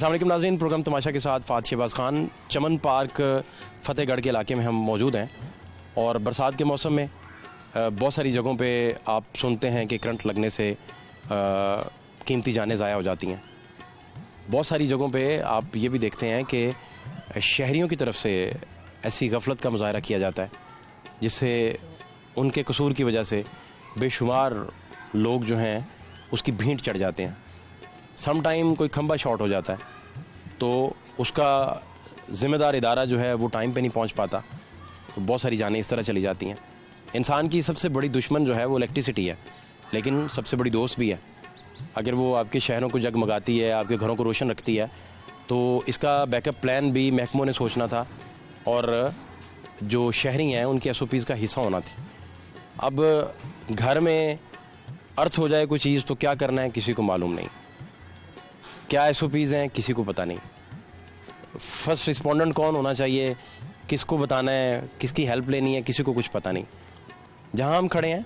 अस्सलाम वालेकुम नाज़रीन, प्रोग्राम तमाशा के साथ फ़ात शहबाज़ ख़ान। चमन पार्क फ़तेहगढ़ के इलाके में हम मौजूद हैं और बरसात के मौसम में बहुत सारी जगहों पे आप सुनते हैं कि करंट लगने से कीमती जानें ज़ाया हो जाती हैं। बहुत सारी जगहों पे आप ये भी देखते हैं कि शहरियों की तरफ से ऐसी गफलत का मुज़ाहरा किया जाता है जिससे उनके कसूर की वजह से बेशुमार लोग जो हैं उसकी भींट चढ़ जाते हैं। सम टाइम कोई खंबा शॉर्ट हो जाता है तो उसका ज़िम्मेदार इदारा जो है वो टाइम पे नहीं पहुंच पाता, तो बहुत सारी जानें इस तरह चली जाती हैं। इंसान की सबसे बड़ी दुश्मन जो है वो इलेक्ट्रिसिटी है, लेकिन सबसे बड़ी दोस्त भी है। अगर वो आपके शहरों को जगमगाती है, आपके घरों को रोशन रखती है, तो इसका बैकअप प्लान भी महकमों ने सोचना था और जो शहरी हैं उनके SOPs का हिस्सा होना थी। अब घर में अर्थ हो जाए कोई चीज़ तो क्या करना है किसी को मालूम नहीं, क्या SOPs हैं किसी को पता नहीं, फर्स्ट रिस्पोंडेंट कौन होना चाहिए, किसको बताना है, किसकी हेल्प लेनी है, किसी को कुछ पता नहीं। जहाँ हम खड़े हैं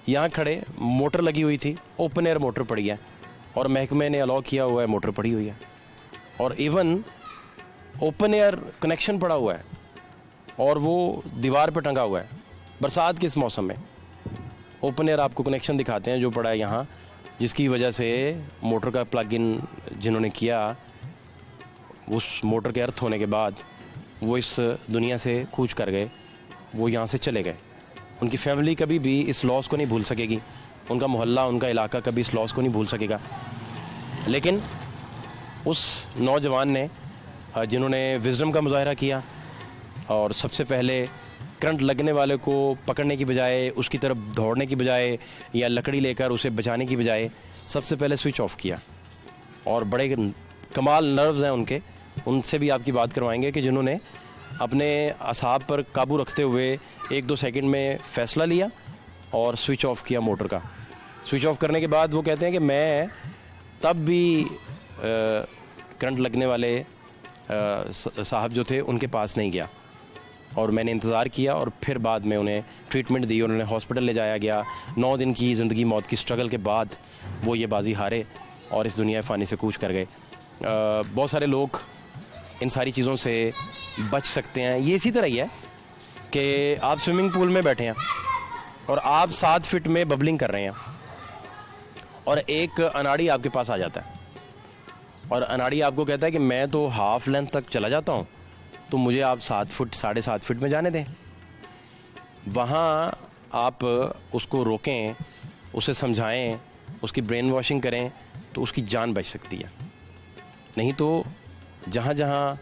यहाँ खड़े मोटर लगी हुई थी, ओपन एयर मोटर पड़ी है और महकमे ने अलाउ किया हुआ है, मोटर पड़ी हुई है और इवन ओपन एयर कनेक्शन पड़ा हुआ है और वो दीवार पर टंगा हुआ है। बरसात के इस मौसम में ओपन एयर आपको कनेक्शन दिखाते हैं जो पड़ा है यहाँ, जिसकी वजह से मोटर का प्लग इन जिन्होंने किया, उस मोटर के अर्थ होने के बाद वो इस दुनिया से कूच कर गए, वो यहाँ से चले गए। उनकी फैमिली कभी भी इस लॉस को नहीं भूल सकेगी, उनका मोहल्ला, उनका इलाका कभी इस लॉस को नहीं भूल सकेगा। लेकिन उस नौजवान ने जिन्होंने विजडम का मुजाहरा किया और सबसे पहले करंट लगने वाले को पकड़ने की बजाय, उसकी तरफ दौड़ने की बजाय या लकड़ी लेकर उसे बचाने की बजाय सबसे पहले स्विच ऑफ किया। और बड़े कमाल नर्व्स हैं उनके, उनसे भी आपकी बात करवाएंगे कि जिन्होंने अपने असाब पर काबू रखते हुए 1-2 सेकंड में फ़ैसला लिया और स्विच ऑफ किया मोटर का। स्विच ऑफ करने के बाद वो कहते हैं कि मैं तब भी करंट लगने वाले साहब जो थे उनके पास नहीं गया और मैंने इंतज़ार किया और फिर बाद में उन्हें ट्रीटमेंट दी, उन्हें हॉस्पिटल ले जाया गया। 9 दिन की ज़िंदगी मौत की स्ट्रगल के बाद वो ये बाजी हारे और इस दुनिया फ़ानी से कूच कर गए। बहुत सारे लोग इन सारी चीज़ों से बच सकते हैं। ये इसी तरह ही है कि आप स्विमिंग पूल में बैठे हैं और आप 7 फीट में बबलिंग कर रहे हैं और एक अनाड़ी आपके पास आ जाता है और अनाड़ी आपको कहता है कि मैं तो हाफ लेंथ तक चला जाता हूँ, तो मुझे आप 7 फुट 7.5 फीट में जाने दें। वहाँ आप उसको रोकें, उसे समझाएं, उसकी ब्रेन वॉशिंग करें तो उसकी जान बच सकती है। नहीं तो जहाँ जहाँ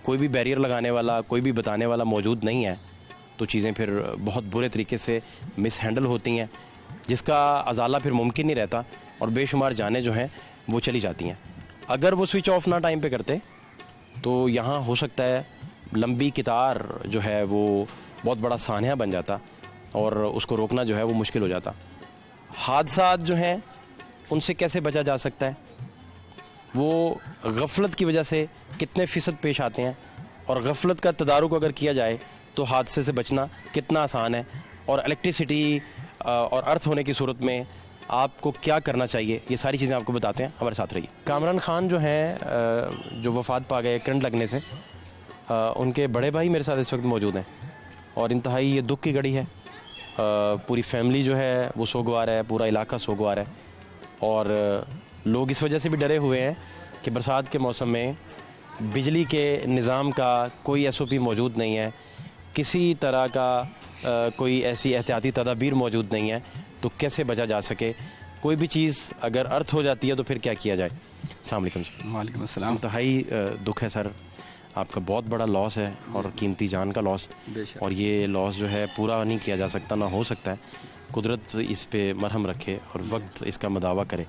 कोई भी बैरियर लगाने वाला, कोई भी बताने वाला मौजूद नहीं है, तो चीज़ें फिर बहुत बुरे तरीके से मिस हैंडल होती हैं, जिसका अजाला फिर मुमकिन नहीं रहता और बेशुमार जानें जो हैं वो चली जाती हैं। अगर वो स्विच ऑफ ना टाइम पे करते तो यहाँ हो सकता है लंबी कितार जो है वो बहुत बड़ा सान्या बन जाता और उसको रोकना जो है वो मुश्किल हो जाता। हादसात जो हैं उनसे कैसे बचा जा सकता है, वो गफलत की वजह से कितने फ़ीसद पेश आते हैं और गफलत का तदारुक अगर किया जाए तो हादसे से बचना कितना आसान है। और इलेक्ट्रिसिटी और अर्थ होने की सूरत में आपको क्या करना चाहिए, ये सारी चीज़ें आपको बताते हैं, हमारे साथ रहिए। कामरान ख़ान जो हैं जो वफ़ात पा गए करंट लगने से, उनके बड़े भाई मेरे साथ इस वक्त मौजूद हैं और इंतहाई ये दुख की घड़ी है। पूरी फैमिली जो है वो सोगवार है, पूरा इलाका सोगवार है और लोग इस वजह से भी डरे हुए हैं कि बरसात के मौसम में बिजली के निज़ाम का कोई SOP मौजूद नहीं है, किसी तरह का कोई ऐसी एहतियाती तदाबीर मौजूद नहीं है, तो कैसे बचा जा सके। कोई भी चीज़ अगर अर्थ हो जाती है तो फिर क्या किया जाए। अस्सलाम वालेकुम जी। वालेकुम अस्सलाम। इंतहाई दुख है सर, आपका बहुत बड़ा लॉस है और कीमती जान का लॉस, और ये लॉस जो है पूरा नहीं किया जा सकता, ना हो सकता है। कुदरत इस पे मरहम रखे और वक्त इसका मदावा करे।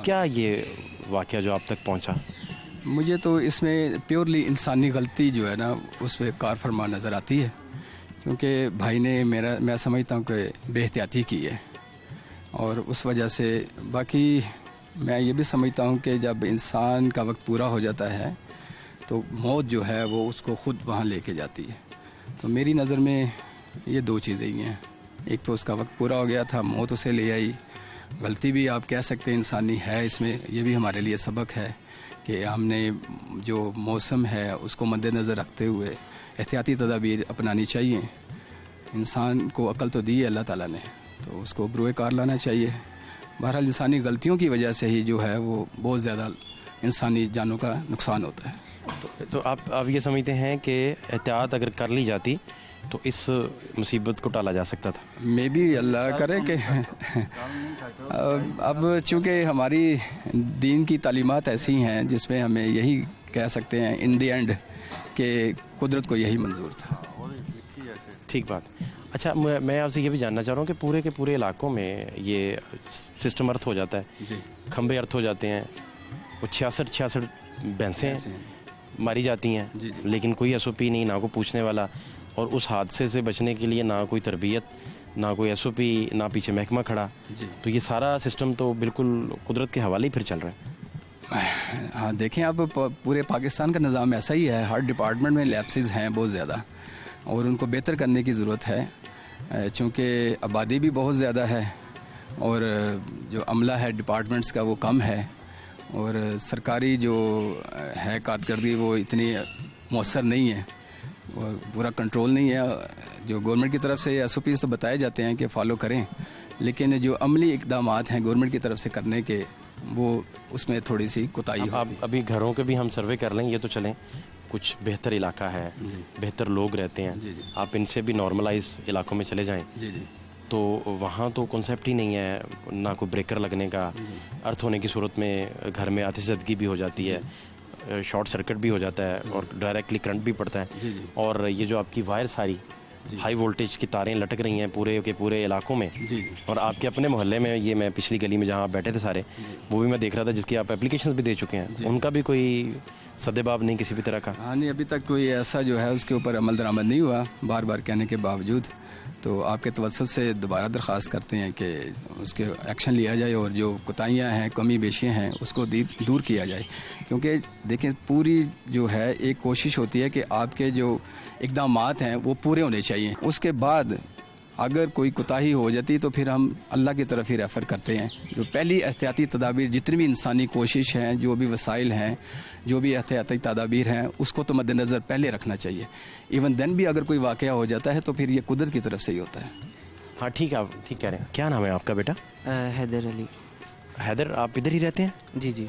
क्या ये वाक़या जो आप तक पहुंचा, मुझे तो इसमें प्योरली इंसानी गलती जो है ना उस पर कार फरमा नज़र आती है, क्योंकि भाई ने मैं समझता हूँ कि बेहतियाती की है और उस वजह से। बाकी मैं ये भी समझता हूँ कि जब इंसान का वक्त पूरा हो जाता है तो मौत जो है वो उसको ख़ुद वहाँ लेके जाती है। तो मेरी नज़र में ये 2 चीज़ें ही हैं, एक तो उसका वक्त पूरा हो गया था, मौत उसे ले आई। गलती भी आप कह सकते हैं इंसानी है इसमें, ये भी हमारे लिए सबक है कि हमने जो मौसम है उसको मद्देनज़र रखते हुए एहतियाती तदाबीर अपनानी चाहिए। इंसान को अक्ल तो दी है अल्लाह ताला ने, तो उसको बरूए कार लाना चाहिए। बहरहाल इंसानी गलतियों की वजह से ही जो है वो बहुत ज़्यादा इंसानी जानों का नुकसान होता है। तो आप ये समझते हैं कि एहतियात अगर कर ली जाती तो इस मुसीबत को टाला जा सकता था? मे बी अल्लाह करे कि अब चूँकि हमारी दीन की तालीमात ऐसी हैं जिसमें हमें यही कह सकते हैं इन द एंड कि कुदरत को यही मंजूर था। ठीक बात। अच्छा, मैं आपसे ये भी जानना चाह रहा हूँ कि पूरे के पूरे इलाकों में ये सिस्टम अर्थ हो जाता है, खंबे अर्थ हो जाते हैं, वो 66 भैंसें मारी जाती हैं, लेकिन कोई एसओपी नहीं, ना कोई पूछने वाला, और उस हादसे से बचने के लिए ना कोई तरबियत, ना कोई एसओपी, ना पीछे महकमा खड़ा। तो ये सारा सिस्टम तो बिल्कुल कुदरत के हवाले ही फिर चल रहा है। हाँ, देखें अब पूरे पाकिस्तान का निज़ाम ऐसा ही है। हर डिपार्टमेंट में लैप्सेस हैं बहुत ज़्यादा और उनको बेहतर करने की ज़रूरत है, चूँकि आबादी भी बहुत ज़्यादा है और जो अमला है डिपार्टमेंट्स का वो कम है, और सरकारी जो है कारकर्दगी वो इतनी मौसर नहीं है, वो पूरा कंट्रोल नहीं है। जो गवर्नमेंट की तरफ से एसओपीज़ तो बताए जाते हैं कि फ़ॉलो करें, लेकिन जो अमली इक़दामात हैं गवर्नमेंट की तरफ से करने के, वो उसमें थोड़ी सी कोताही होती है। आप अभी घरों के भी हम सर्वे कर लें, ये तो चलें, कुछ बेहतर इलाका है, बेहतर लोग रहते हैं, आप इनसे भी नॉर्मलाइज इलाकों में चले जाएं, तो वहाँ तो कॉन्सेप्ट ही नहीं है, ना कोई ब्रेकर लगने का, अर्थ होने की सूरत में घर में आतिशज़दगी भी हो जाती है, शॉर्ट सर्किट भी हो जाता है और डायरेक्टली करंट भी पड़ता है। और ये जो आपकी वायर सारी हाई वोल्टेज की तारें लटक रही हैं पूरे के पूरे इलाकों में, और आपके अपने मोहल्ले में, ये मैं पिछली गली में जहाँ आप बैठे थे सारे, वो भी मैं देख रहा था, जिसकी आप एप्लीकेशंस भी दे चुके हैं, उनका भी कोई सद्देबाब नहीं किसी भी तरह का? हाँ नहीं, अभी तक कोई ऐसा जो है उसके ऊपर अमल दरामद नहीं हुआ, बार बार कहने के बावजूद। तो आपके तवज्जुह से दोबारा दरख्वास्त करते हैं कि उसके एक्शन लिया जाए और जो कोताहियाँ हैं, कमी बेशियाँ हैं, उसको दूर किया जाए। क्योंकि देखें, पूरी जो है एक कोशिश होती है कि आपके जो इक़दामात हैं वो पूरे होने चाहिए। उसके बाद अगर कोई कोताही हो जाती तो फिर हम अल्लाह की तरफ ही रेफ़र करते हैं। जो पहली एहतियाती तदाबीर, जितनी भी इंसानी कोशिश हैं, जो भी वसाइल हैं, जो भी एहतियाती तदाबीर हैं, उसको तो मद्देनज़र पहले रखना चाहिए। इवन देन भी अगर कोई वाक़या हो जाता है तो फिर ये कुदरत की तरफ से ही होता है। हाँ ठीक है, आप ठीक कह रहे हैं। क्या नाम है आपका बेटा? हैदर अली। हैदर, आप इधर ही रहते हैं? जी जी।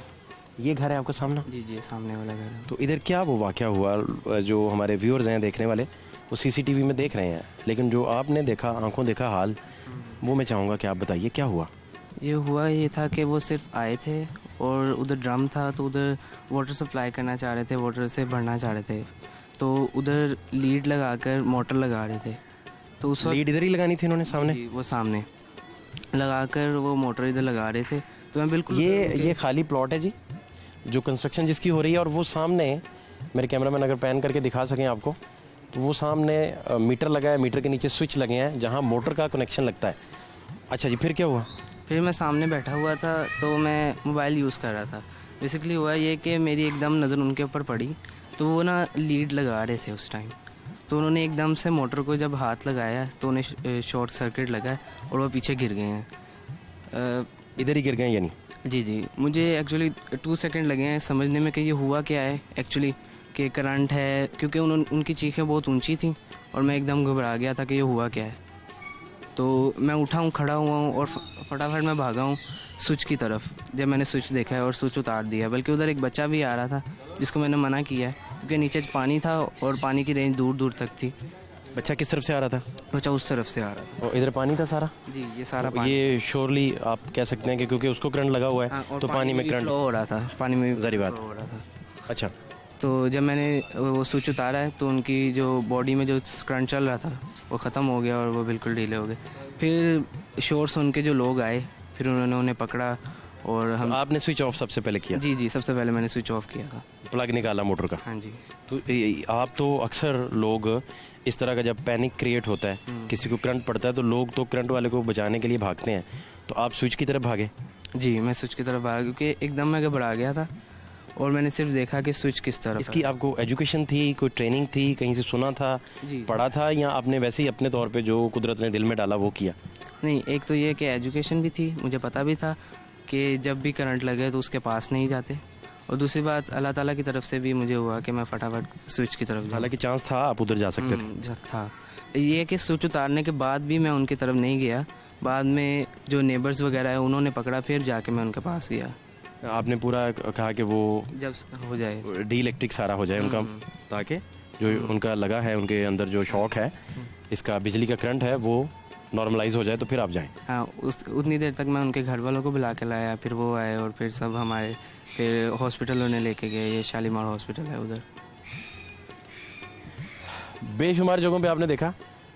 ये घर है आपका सामने? जी जी, सामने वाला घर है। तो इधर क्या वो वाक़या हुआ जो हमारे व्यूअर्स हैं देखने वाले, वो सीसीटीवी में देख रहे हैं, लेकिन जो आपने देखा, आंखों देखा हाल, वो मैं चाहूँगा कि आप बताइए क्या हुआ। ये था कि वो सिर्फ आए थे और उधर ड्रम था, तो उधर वाटर सप्लाई करना चाह रहे थे, वाटर से भरना चाह रहे थे, तो उधर लीड लगाकर मोटर लगा रहे थे। तो उस लीड इधर ही लगानी थी इन्होंने सामने? वो सामने लगाकर वो मोटर इधर लगा रहे थे। तो मैं बिल्कुल, ये खाली प्लॉट है जी, जो कंस्ट्रक्शन जिसकी हो रही है, और वो सामने मेरे कैमरामैन अगर पैन करके दिखा सकें आपको, तो वो सामने मीटर लगा है, मीटर के नीचे स्विच लगे हैं जहां मोटर का कनेक्शन लगता है। अच्छा जी, फिर क्या हुआ? फिर मैं सामने बैठा हुआ था, तो मैं मोबाइल यूज़ कर रहा था। बेसिकली हुआ ये कि मेरी एकदम नज़र उनके ऊपर पड़ी, तो वो ना लीड लगा रहे थे उस टाइम, तो उन्होंने एकदम से मोटर को जब हाथ लगाया तो उन्हें शॉर्ट सर्किट लगा और वो पीछे गिर गए हैं। इधर ही गिर गए यानी? जी जी। मुझे एक्चुअली 2 सेकंड लगे हैं समझने में कि ये हुआ क्या है एक्चुअली, कि करंट है, क्योंकि उनकी चीखें बहुत ऊंची थी और मैं एकदम घबरा गया था कि ये हुआ क्या है। तो मैं उठा हूँ, खड़ा हुआ हूँ और फटाफट मैं भागा हूँ स्विच की तरफ। जब मैंने स्विच देखा है और स्विच उतार दिया, बल्कि उधर एक बच्चा भी आ रहा था जिसको मैंने मना किया है, क्योंकि नीचे पानी था और पानी की रेंज दूर दूर तक थी। बच्चा किस तरफ से आ रहा था? बच्चा उस तरफ से आ रहा था और इधर पानी था सारा? जी, ये सारा पानी। ये श्योरली आप कह सकते हैं कि क्योंकि उसको करंट लगा हुआ है, हाँ, तो पानी में करंट हो रहा था, पानी में ज़ाहिर बात हो रहा था। अच्छा, तो जब मैंने वो स्विच उतारा है तो उनकी जो बॉडी में जो करंट चल रहा था वो ख़त्म हो गया और वो बिल्कुल ढीले हो गए। फिर शोर सुन के जो लोग आए, फिर उन्होंने उन्हें पकड़ा और हम। आपने स्विच ऑफ सबसे पहले किया? जी जी, सबसे पहले मैंने स्विच ऑफ किया था, प्लग निकाला मोटर का। हाँ जी। तो आप तो अक्सर लोग इस तरह का जब पैनिक क्रिएट होता है, किसी को करंट पड़ता है, तो लोग तो करंट वाले को बचाने के लिए भागते हैं, तो आप स्विच की तरफ भागे? जी, मैं स्विच की तरफ भागा क्योंकि एकदम मैं घबरा गया था और मैंने सिर्फ देखा कि स्विच किस तरफ। इसकी आपको एजुकेशन थी, कोई ट्रेनिंग थी, कहीं से सुना था, पढ़ा था, या आपने वैसे ही अपने तौर पे जो कुदरत ने दिल में डाला वो किया? नहीं, एक तो ये कि एजुकेशन भी थी, मुझे पता भी था कि जब भी करंट लगे तो उसके पास नहीं जाते, और दूसरी बात अल्लाह ताला की तरफ से भी मुझे हुआ कि मैं फटाफट स्विच की तरफ जाऊँ। हालांकि चांस था आप उधर जा सकते थे। जस्ट था ये है कि स्विच उतारने के बाद भी मैं उनकी तरफ नहीं गया। बाद में जो नेबर्स वगैरह है उन्होंने पकड़ा, फिर जाके मैं उनके पास गया। आपने पूरा कहा कि वो जब हो जाए डी इलेक्ट्रिक सारा हो जाए उनका, ताकि जो उनका लगा है, उनके अंदर जो शॉक है, इसका बिजली का करंट है, वो नॉर्मलाइज हो जाए तो फिर आप जाएं। हाँ, उतनी देर तक मैं उनके घर वालों को बुला के लाया, फिर वो आए और फिर सब हमारे फिर हॉस्पिटल उन्हें लेके गए। ये शालीमार हॉस्पिटल है उधर। बेशुमार जगहों पे आपने देखा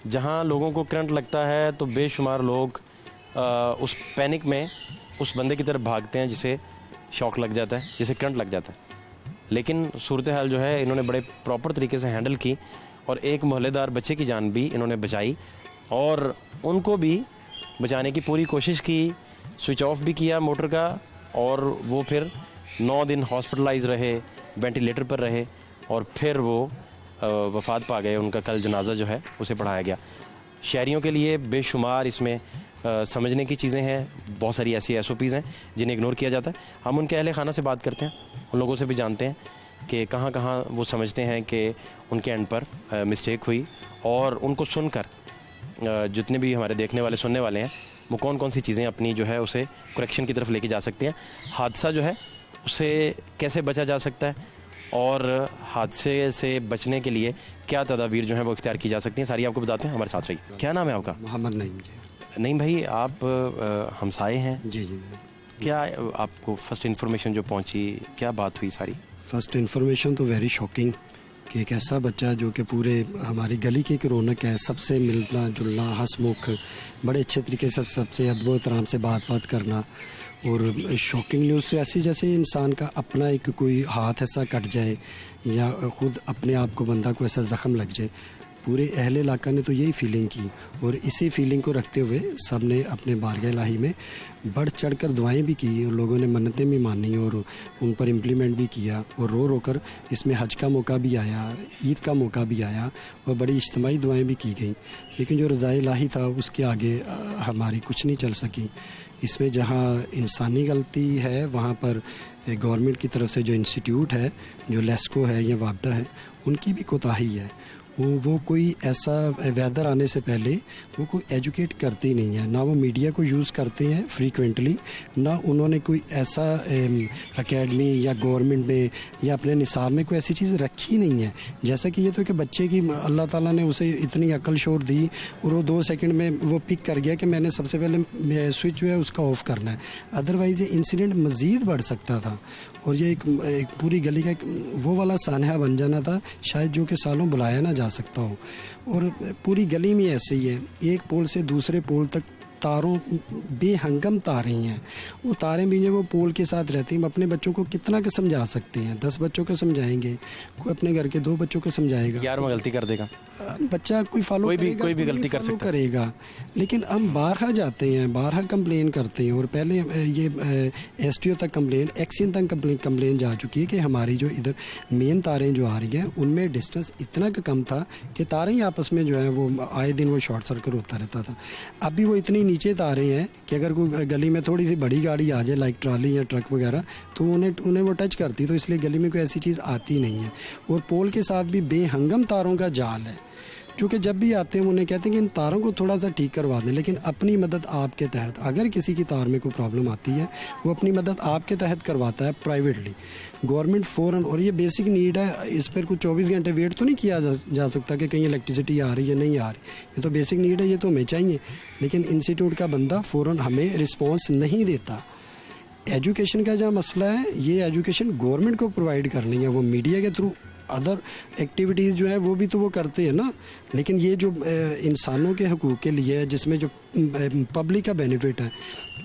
जहां लोगों को करंट लगता है तो बेशुमार लोग उस पैनिक में उस बंदे की तरफ भागते हैं जिसे शॉक लग जाता है, जिसे करंट लग जाता है। लेकिन सूरत हाल जो है इन्होंने बड़े प्रॉपर तरीके से हैंडल की और एक मोहल्लेदार बच्चे की जान भी इन्होंने बचाई और उनको भी बचाने की पूरी कोशिश की। स्विच ऑफ भी किया मोटर का और वो फिर 9 दिन हॉस्पिटलाइज रहे, वेंटिलेटर पर रहे और फिर वो वफ़ात पा गए। उनका कल जनाजा जो है उसे पढ़ाया गया। शहरियों के लिए बेशुमार इसमें समझने की चीज़ें हैं, बहुत सारी ऐसी SOPs हैं जिन्हें इग्नोर किया जाता है। हम उनके अहले खाना से बात करते हैं, उन लोगों से भी जानते हैं कि कहाँ कहाँ वो समझते हैं कि उनके एंड पर मिस्टेक हुई और उनको सुनकर जितने भी हमारे देखने वाले सुनने वाले हैं वो कौन कौन सी चीज़ें अपनी जो है उसे करेक्शन की तरफ लेके जा सकते हैं, हादसा जो है उससे कैसे बचा जा सकता है और हादसे से बचने के लिए क्या तदाबीर जो है वो इख्तियार की जा सकती हैं, सारी आपको बताते हैं। हमारे साथ रहिए। क्या नाम है आपका? मोहम्मद नईम जी। नहीं भाई, आप हमसाए हैं? जी जी। क्या आपको फर्स्ट इन्फॉर्मेशन जो पहुंची, क्या बात हुई सारी? फर्स्ट इन्फॉर्मेशन तो वेरी शॉकिंग कि एक ऐसा बच्चा जो कि पूरे हमारी गली की एक रौनक है, सबसे मिलना जुलना, हंसमुख, बड़े अच्छे तरीके से सबसे अदब एहतराम से बात करना, और शॉकिंग न्यूज़ तो ऐसी जैसे इंसान का अपना एक कोई हाथ ऐसा कट जाए या ख़ुद अपने आप को बंदा को ऐसा ज़ख़म लग जाए। पूरे अहले इलाका ने तो यही फीलिंग की और इसी फीलिंग को रखते हुए सब ने अपने बारगाह इलाही में बढ़ चढ़ कर दुआएँ भी की और लोगों ने मन्नतें भी मानी और उन पर इम्प्लीमेंट भी किया और रो कर इसमें हज का मौका भी आया, ईद का मौका भी आया और बड़ी इज्तिमाई दुआएँ भी की गई। लेकिन जो रज़ाए इलाही था उसके आगे हमारी कुछ नहीं चल सकी। इसमें जहाँ इंसानी गलती है वहाँ पर गवर्नमेंट की तरफ से जो इंस्टीट्यूट है, जो लेस्को है या वापडा है, उनकी भी कोताही है। वो कोई ऐसा वेदर आने से पहले वो कोई एजुकेट करते ही नहीं है, ना वो मीडिया को यूज़ करते हैं फ्रीक्वेंटली, ना उन्होंने कोई ऐसा एकेडमी या गवर्नमेंट में या अपने निसाब में कोई ऐसी चीज़ रखी नहीं है। जैसा कि ये तो कि बच्चे की अल्लाह ताला ने उसे इतनी अकल शोर दी और वो 2 सेकंड में वो पिक कर गया कि मैंने सबसे पहले स्विच जो है उसका ऑफ़ करना है। अदरवाइज़ ये इंसिडेंट मज़ीद बढ़ सकता था और ये एक पूरी गली का वो वाला सानहा बन जाना था शायद जो कि सालों बुलाया ना जा सकता हो। और पूरी गली में ऐसे ही है, एक पोल से दूसरे पोल तक तारों बेहंगम तारें हैं। वो तारें भी जो वो पोल के साथ रहती हैं। हम अपने बच्चों को कितना के समझा सकते हैं? 10 बच्चों को समझाएंगे, कोई अपने घर के 2 बच्चों को समझाएगा, 11वां गलती कर देगा बच्चा, कोई फॉलो कोई भी गलती कर सकता करेगा। लेकिन हम बारहा जाते हैं, बारहा कंप्लेन करते हैं और पहले ये STO तक कंप्लेन, एक्शन तक कंप्लेन जा चुकी है कि हमारी जो इधर मेन तारें जो आ रही हैं उनमें डिस्टेंस इतना कम था कि तारें ही आपस में जो है वो आए दिन वो शॉर्ट सर्किट होता रहता था। अभी वो इतनी नीचे तारें हैं कि अगर कोई गली में थोड़ी सी बड़ी गाड़ी आ जाए लाइक ट्रॉली या ट्रक वगैरह तो उन्हें वो टच करती, तो इसलिए गली में कोई ऐसी चीज़ आती नहीं है। और पोल के साथ भी बेहंगम तारों का जाल है, जो कि जब भी आते हैं उन्हें कहते हैं कि इन तारों को थोड़ा सा ठीक करवा दें। लेकिन अपनी मदद आपके तहत, अगर किसी की तार में कोई प्रॉब्लम आती है वो अपनी मदद आपके तहत करवाता है प्राइवेटली। गवर्नमेंट फ़ौरन, और ये बेसिक नीड है, इस पर कुछ 24 घंटे वेट तो नहीं किया जा सकता कि कहीं इलेक्ट्रिसिटी आ रही है नहीं आ रही, ये तो बेसिक नीड है, ये तो हमें चाहिए। लेकिन इंस्टीट्यूट का बंदा फ़ौरन हमें रिस्पॉन्स नहीं देता। एजुकेशन का जहाँ मसला है, ये एजुकेशन गवर्नमेंट को प्रोवाइड करनी है, वो मीडिया के थ्रू अदर एक्टिविटीज़ जो है वो भी तो वो करते हैं ना। लेकिन ये जो इंसानों के हकूक़ के लिए है, जिसमें जो पब्लिक का बेनिफिट है,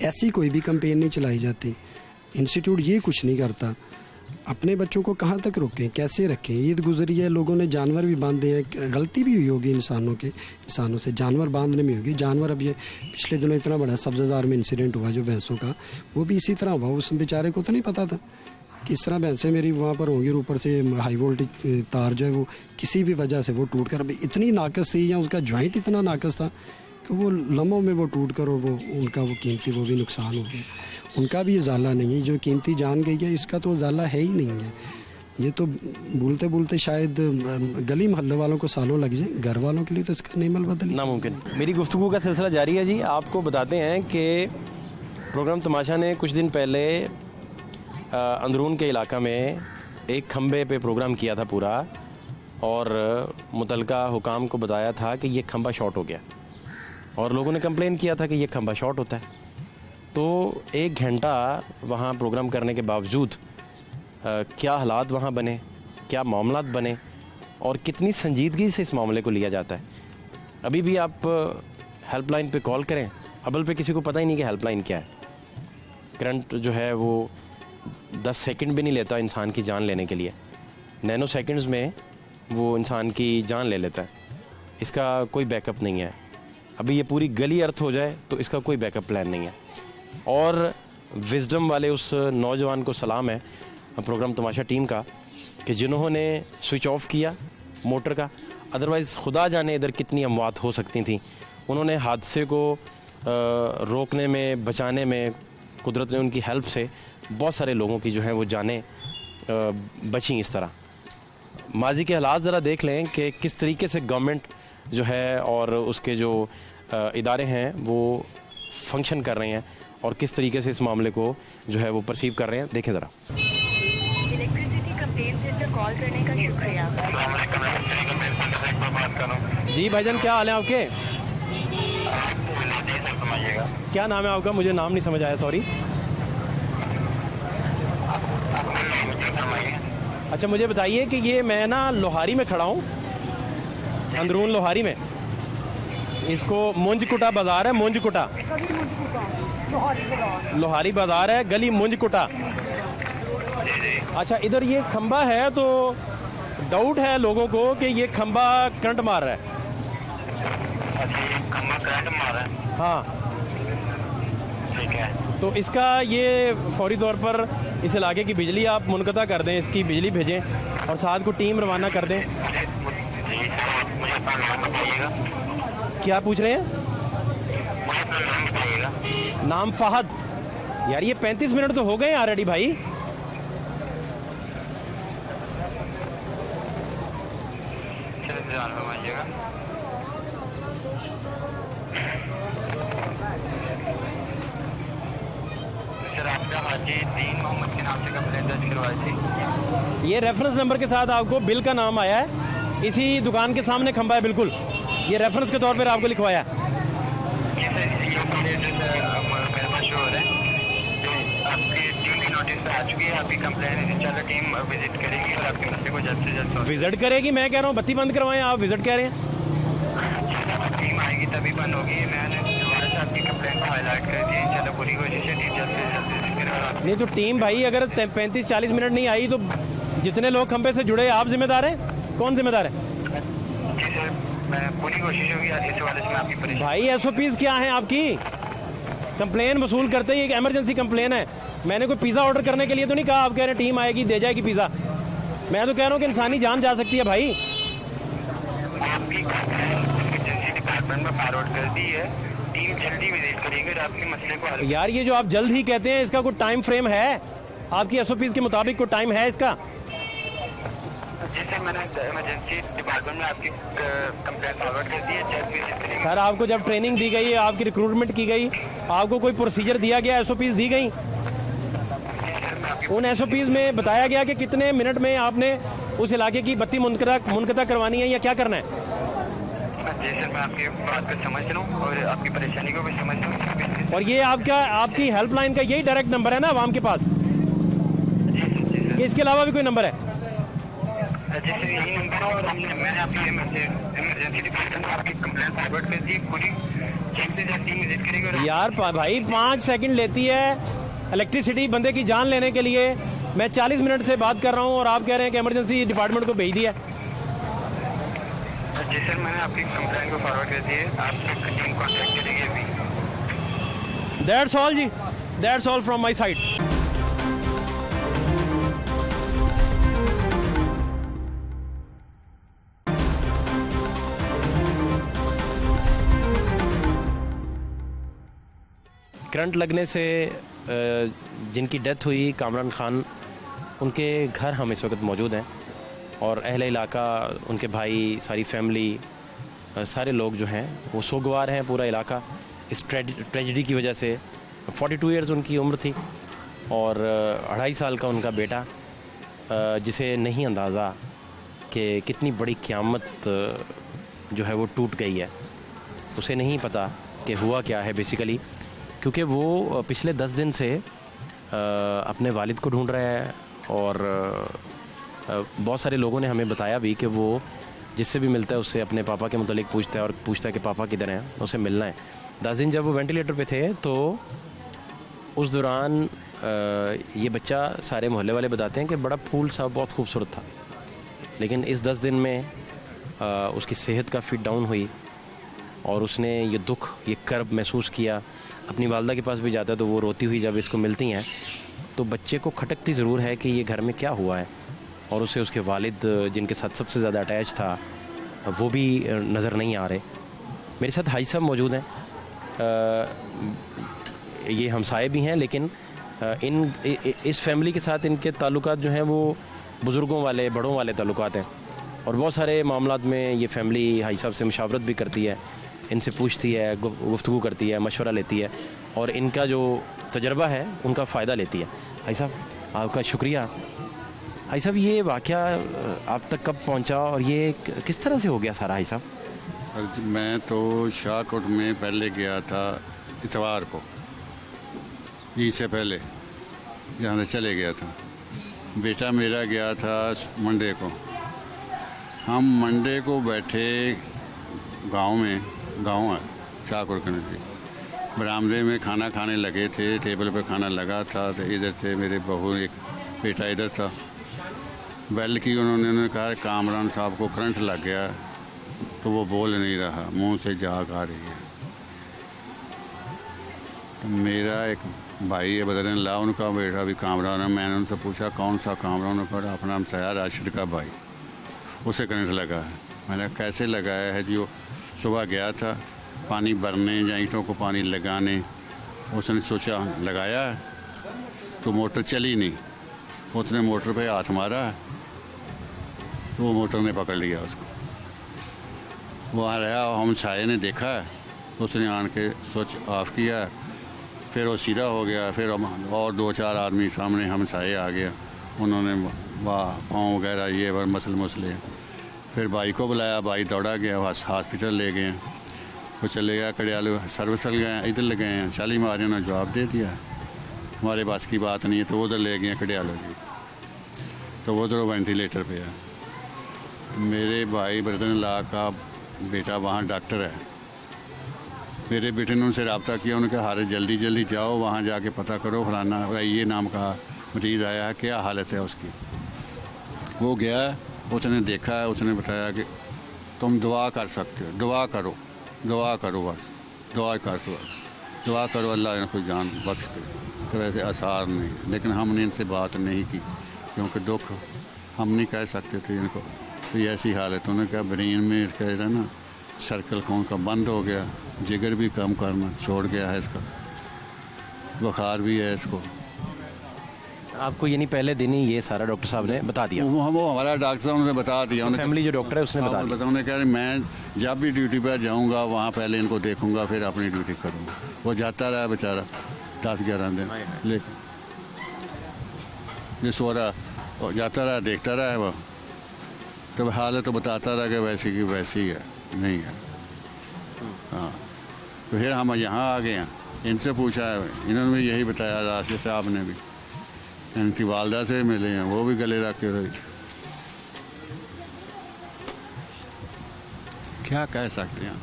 ऐसी कोई भी कैंपेन नहीं चलाई जाती। इंस्टीट्यूट ये कुछ नहीं करता। अपने बच्चों को कहाँ तक रोकें, कैसे रखें? ईद गुजरी है, लोगों ने जानवर भी बांधे हैं, गलती भी हुई होगी इंसानों से जानवर बांधने में होगी। जानवर, अब ये पिछले दिनों इतना बड़ा सब्ज़ाजार में इंसिडेंट हुआ जो भैंसों का, वो भी इसी तरह हुआ। उस बेचारे को तो नहीं पता था किस तरह भैंसें मेरी वहाँ पर होंगी और ऊपर से हाई वोल्टेज तार जो है वो किसी भी वजह से वो टूट कर, इतनी नाकस थी या उसका जॉइंट इतना नाकस था कि वो लम्हों में वो टूट कर और वो उनका वो कीमती वो भी नुकसान हो गया। उनका भी उजाला नहीं है। जो कीमती जान गई है इसका तो उजाला है ही नहीं है। ये तो बोलते बोलते शायद गली मोहल्ले वालों को सालों लग जाए, घर वालों के लिए तो इसका नहीं बदल नामुमकिन। मेरी गुफ्तगू का सिलसिला जारी है जी। आपको बताते हैं कि प्रोग्राम तमाशा ने कुछ दिन पहले अंदरून के इलाका में एक खंबे पे प्रोग्राम किया था पूरा, और मुतलका हुकाम को बताया था कि ये खंबा शॉर्ट हो गया, और लोगों ने कंप्लेन किया था कि ये खंबा शॉर्ट होता है। तो 1 घंटा वहाँ प्रोग्राम करने के बावजूद क्या हालात वहाँ बने, क्या मामलात बने, और कितनी संजीदगी से इस मामले को लिया जाता है। अभी भी आप हेल्पलाइन पे कॉल करें, अबल पे किसी को पता ही नहीं कि हेल्पलाइन क्या है। करंट जो है वो 10 सेकंड भी नहीं लेता इंसान की जान लेने के लिए, नैनो सेकंड्स में वो इंसान की जान ले लेता है। इसका कोई बैकअप नहीं है। अभी ये पूरी गली अर्थ हो जाए तो इसका कोई बैकअप प्लान नहीं है। और विजडम वाले उस नौजवान को सलाम है प्रोग्राम तमाशा टीम का कि जिन्होंने स्विच ऑफ किया मोटर का, अदरवाइज़ खुदा जाने इधर कितनी अमवात हो सकती थी। उन्होंने हादसे को रोकने में, बचाने में, कुदरत ने उनकी हेल्प से बहुत सारे लोगों की जो है वो जानें बची। इस तरह माजी के हालात ज़रा देख लें कि किस तरीके से गवर्नमेंट जो है और उसके जो इदारे हैं वो फंक्शन कर रहे हैं और किस तरीके से इस मामले को जो है वो परसीव कर रहे हैं। देखें ज़रा। इलेक्ट्रिसिटी कंप्लेंट सेंटर कॉल करने का शुक्रिया। जी भाईजान, क्या हाल है आपके? क्या नाम है आपका? मुझे नाम नहीं समझ आया, सॉरी। अच्छा, मुझे बताइए कि ये मैं ना लोहारी में खड़ा हूँ, अंदरून लोहारी में। इसको मुंजकुटा बाजार है, मुंजकुटा लोहारी बाजार है, गली मुंजकुटा। अच्छा, इधर ये खंबा है तो डाउट है लोगों को कि ये खंबा करंट मार रहा है। खंबा करंट मार रहा है? हाँ, ठीक है। तो इसका ये फौरी तौर पर इस इलाके की बिजली आप मुनक़ता कर दें, इसकी बिजली भेजें और साथ को टीम रवाना कर दें। मुझे अपना नाम बताइएगा। क्या पूछ रहे हैं? मुझे अपना नाम बताइएगा। नाम फहद। यार ये 35 मिनट तो हो गए ऑलरेडी भाई। इंतजार फरमाइएगा। सर, आपका हाजी दीन मोहम्मद के नाम से कंप्लेंट दर्ज करवाई थी। ये रेफरेंस नंबर के साथ आपको बिल का नाम आया है, इसी दुकान के सामने खंबा है, बिल्कुल ये रेफरेंस के तौर पर आपको लिखवाया। ये सर, ये कंप्लेंट मेरे पास शो हो रहा है। तो आपकी टीम की नोटिस पे आ चुकी है। आपकी कंप्लेंट इंशाल्लाह टीम विजिट करेगी और आपके मसले को जल्द से जल्द सॉल्व। विजिट करेगी? मैं कह रहा हूँ बत्ती बंद करवाएं, आप विजिट कह रहे हैं। टीम आएगी तभी बंद होगी। मैंने दोबारा से आपकी कंप्लेंट को हाईलाइट कर दिया। इंशाल्लाह पूरी कोशिश है टीम जल्द से जल्द विजिट करेगा। नहीं तो टीम भाई अगर 35-40 मिनट नहीं आई तो जितने लोग खंबे से जुड़े आप जिम्मेदार हैं? कौन जिम्मेदार है? जी सर, मैं पूरी कोशिश होगी इस हवाले से मैं आपकी परेशानी। भाई SOPs क्या हैं आपकी? कंप्लेन वसूल करते ही एक इमरजेंसी कंप्लेन है। मैंने कोई पिज़्ज़ा ऑर्डर करने के लिए तो नहीं कहा, आप कह रहे हैं टीम आएगी दे जाएगी पिज़्ज़ा। मैं तो कह रहा हूँ कि इंसानी जान जा सकती है भाई। आपकी इमरजेंसी डिपार्टमेंट में फॉरवर्ड कर दी है। टीम जल्दी विजिट करेगी और आपके मसले को हल। यार ये जो आप जल्द ही कहते हैं इसका कोई टाइम फ्रेम है? आपकी SOPs के मुताबिक कोई टाइम है इसका? जैसे मैंने इमरजेंसी डिपार्टमेंट में आपकी कंप्लेंट फॉरवर्ड कर दी है, जल्द विजिट करेगी। सर आपको जब ट्रेनिंग दी गई है, आपकी रिक्रूटमेंट की गई, आपको कोई प्रोसीजर दिया गया, SOPs दी गई? उन SOPs में बताया गया कि कितने मिनट में आपने उस इलाके की बत्ती मुनक़ता करवानी है या क्या करना है? जी सर, मैं आपकी बात को समझ रहा हूँ और आपकी परेशानी को भी समझ रहा हूँ। और ये आपकी हेल्पलाइन का यही डायरेक्ट नंबर है ना आवाम के पास? जी सर। कि इसके अलावा भी कोई नंबर है? जैसे यही नंबर है और मैंने आपकी इमरजेंसी डिपार्टमेंट में आपकी कंप्लेंट फॉरवर्ड कर दी। पूरी जल्द से जल्द टीम विजिट करेगी। और यार भाई 5 सेकंड लेती है इलेक्ट्रिसिटी बंदे की जान लेने के लिए। मैं 40 मिनट से बात कर रहा हूँ और आप कह रहे हैं कि इमरजेंसी डिपार्टमेंट को भेज दिया। जी सर, मैंने आपकी कंप्लेंट को फॉरवर्ड कर दी है। आपसे टीम कॉन्टैक्ट करेगी अभी। That's all ji, that's all from my side. Current लगने से जिनकी डेथ हुई कामरान खान, उनके घर हम इस वक्त मौजूद हैं और अहले इलाका, उनके भाई, सारी फैमिली, सारे लोग जो हैं वो सोगवार हैं। पूरा इलाका इस ट्रेजिडी की वजह से। 42 ईयर्स उनकी उम्र थी और 2.5 साल का उनका बेटा, जिसे नहीं अंदाज़ा कि कितनी बड़ी क़यामत जो है वो टूट गई है। उसे नहीं पता कि हुआ क्या है बेसिकली, क्योंकि वो पिछले 10 दिन से अपने वालिद को ढूंढ रहा है और बहुत सारे लोगों ने हमें बताया भी कि वो जिससे भी मिलता है उससे अपने पापा के मुतालिक पूछता है और पूछता है कि पापा किधर हैं, उसे मिलना है। 10 दिन जब वो वेंटिलेटर पे थे तो उस दौरान ये बच्चा, सारे मोहल्ले वाले बताते हैं कि बड़ा फूल सा, बहुत खूबसूरत था, लेकिन इस 10 दिन में उसकी सेहत काफ़ी डाउन हुई और उसने ये दुख, ये कर्ब महसूस किया। अपनी वालदा के पास भी जाता है तो वो रोती हुई जब इसको मिलती हैं तो बच्चे को खटकती ज़रूर है कि ये घर में क्या हुआ है, और उसे उसके वालिद जिनके साथ सबसे ज़्यादा अटैच था वो भी नज़र नहीं आ रहे। मेरे साथ हाई साहब मौजूद हैं, ये हमसाए भी हैं, लेकिन इस फैमिली के साथ इनके ताल्लुकात जो हैं वो बुज़ुर्गों वाले, बड़ों वाले ताल्लुकात हैं और बहुत सारे मामलात में ये फैमिली हाई साहब से मुशावरत भी करती है, इनसे पूछती है, गुफ्तगू करती है, मशवरा लेती है और इनका जो तजर्बा है उनका फ़ायदा लेती है। हाई साहब आपका शुक्रिया। हाई साहब ये वाक़या आप तक कब पहुंचा और ये किस तरह से हो गया सारा? हाई साहब सर जी, मैं तो शाहकोट में पहले गया था इतवार को, ईद से पहले जहाँ से चले गया था। बेटा मेरा गया था मंडे को। हम मंडे को बैठे गांव में, गांव है शाहकोट के नज़दीक, बरामदे में खाना खाने लगे थे। टेबल पे खाना लगा था तो इधर थे मेरे बहू, एक बेटा इधर था। बेल की उन्होंने कहा कामरान साहब को करंट लग गया, तो वो बोल नहीं रहा, मुंह से झाग आ रही है। तो मेरा एक भाई है बदरल्ला, उनका बेटा भी कामरान है। मैंने उनसे पूछा कौन सा कामरान? उन्होंने अपना हमसाया राशिद का भाई, उसे करंट लगा है। मैंने कैसे लगाया है जी? वो सुबह गया था पानी भरने या ईंटों को पानी लगाने, उसने सोचा लगाया है तो मोटर चली नहीं, उसने मोटर पे हाथ मारा तो वो मोटर ने पकड़ लिया उसको। वहाँ रहा, हम साये ने देखा, उसने आन के स्विच ऑफ किया, फिर वो सीधा हो गया। फिर और 2-4 आदमी सामने हम साये आ गया, उन्होंने वाह पाँव वगैरह ये वर मसले। फिर भाई को बुलाया, भाई दौड़ा गया, हॉस्पिटल ले गए। वो चले गया कड़ियालू सर्विसल गए, इधर ले गए हैं शालीमार, ने जवाब दे दिया हमारे पास की बात नहीं है, तो उधर ले गए कड़ियालू जी, तो वो उधर वेंटिलेटर पे है। मेरे भाई बरदन का बेटा वहाँ डॉक्टर है। मेरे बेटे ने उनसे रब्ता किया, उन्होंने कहा हारे जल्दी जाओ, वहाँ जाके पता करो फलाना ये नाम का मरीज़ आया है, क्या हालत है उसकी। वो गया, उसने देखा है, उसने बताया कि तुम दुआ कर सकते हो, दुआ करो बस, दुआ करो अल्लाह इनको जान बख्श दे। तो वैसे आसार नहीं, लेकिन हमने इनसे बात नहीं की क्योंकि दुख हम नहीं कह सकते थे इनको। तो ये ऐसी हालत, उन्होंने कहा ब्रेन में कह रहा ना सर्कल खून का बंद हो गया, जिगर भी कम करना छोड़ गया है इसका, बुखार भी है इसको। आपको ये नहीं पहले दिन ही ये सारा डॉक्टर साहब ने बता दिया? वो हमारा डॉक्टर साहब ने बता दिया, फैमिली जो डॉक्टर है उसने बता दिया। उन्होंने कहा मैं जब भी ड्यूटी पर जाऊंगा वहाँ पहले इनको देखूंगा, फिर अपनी ड्यूटी करूंगा। वो जाता रहा बेचारा 10-11 दिन, लेकिन ये सो रहा, जाता रहा, देखता रहा है वो, तो हालत तो बताता रहा कि वैसी की वैसी है, नहीं है। हाँ, तो फिर हम यहाँ आ गए हैं, इनसे पूछा है, इन्होंने भी यही बताया, राशिद साहब ने भी, इनकी वालदा से मिले हैं, वो भी गले रख के रही। क्या कह सकते हैं,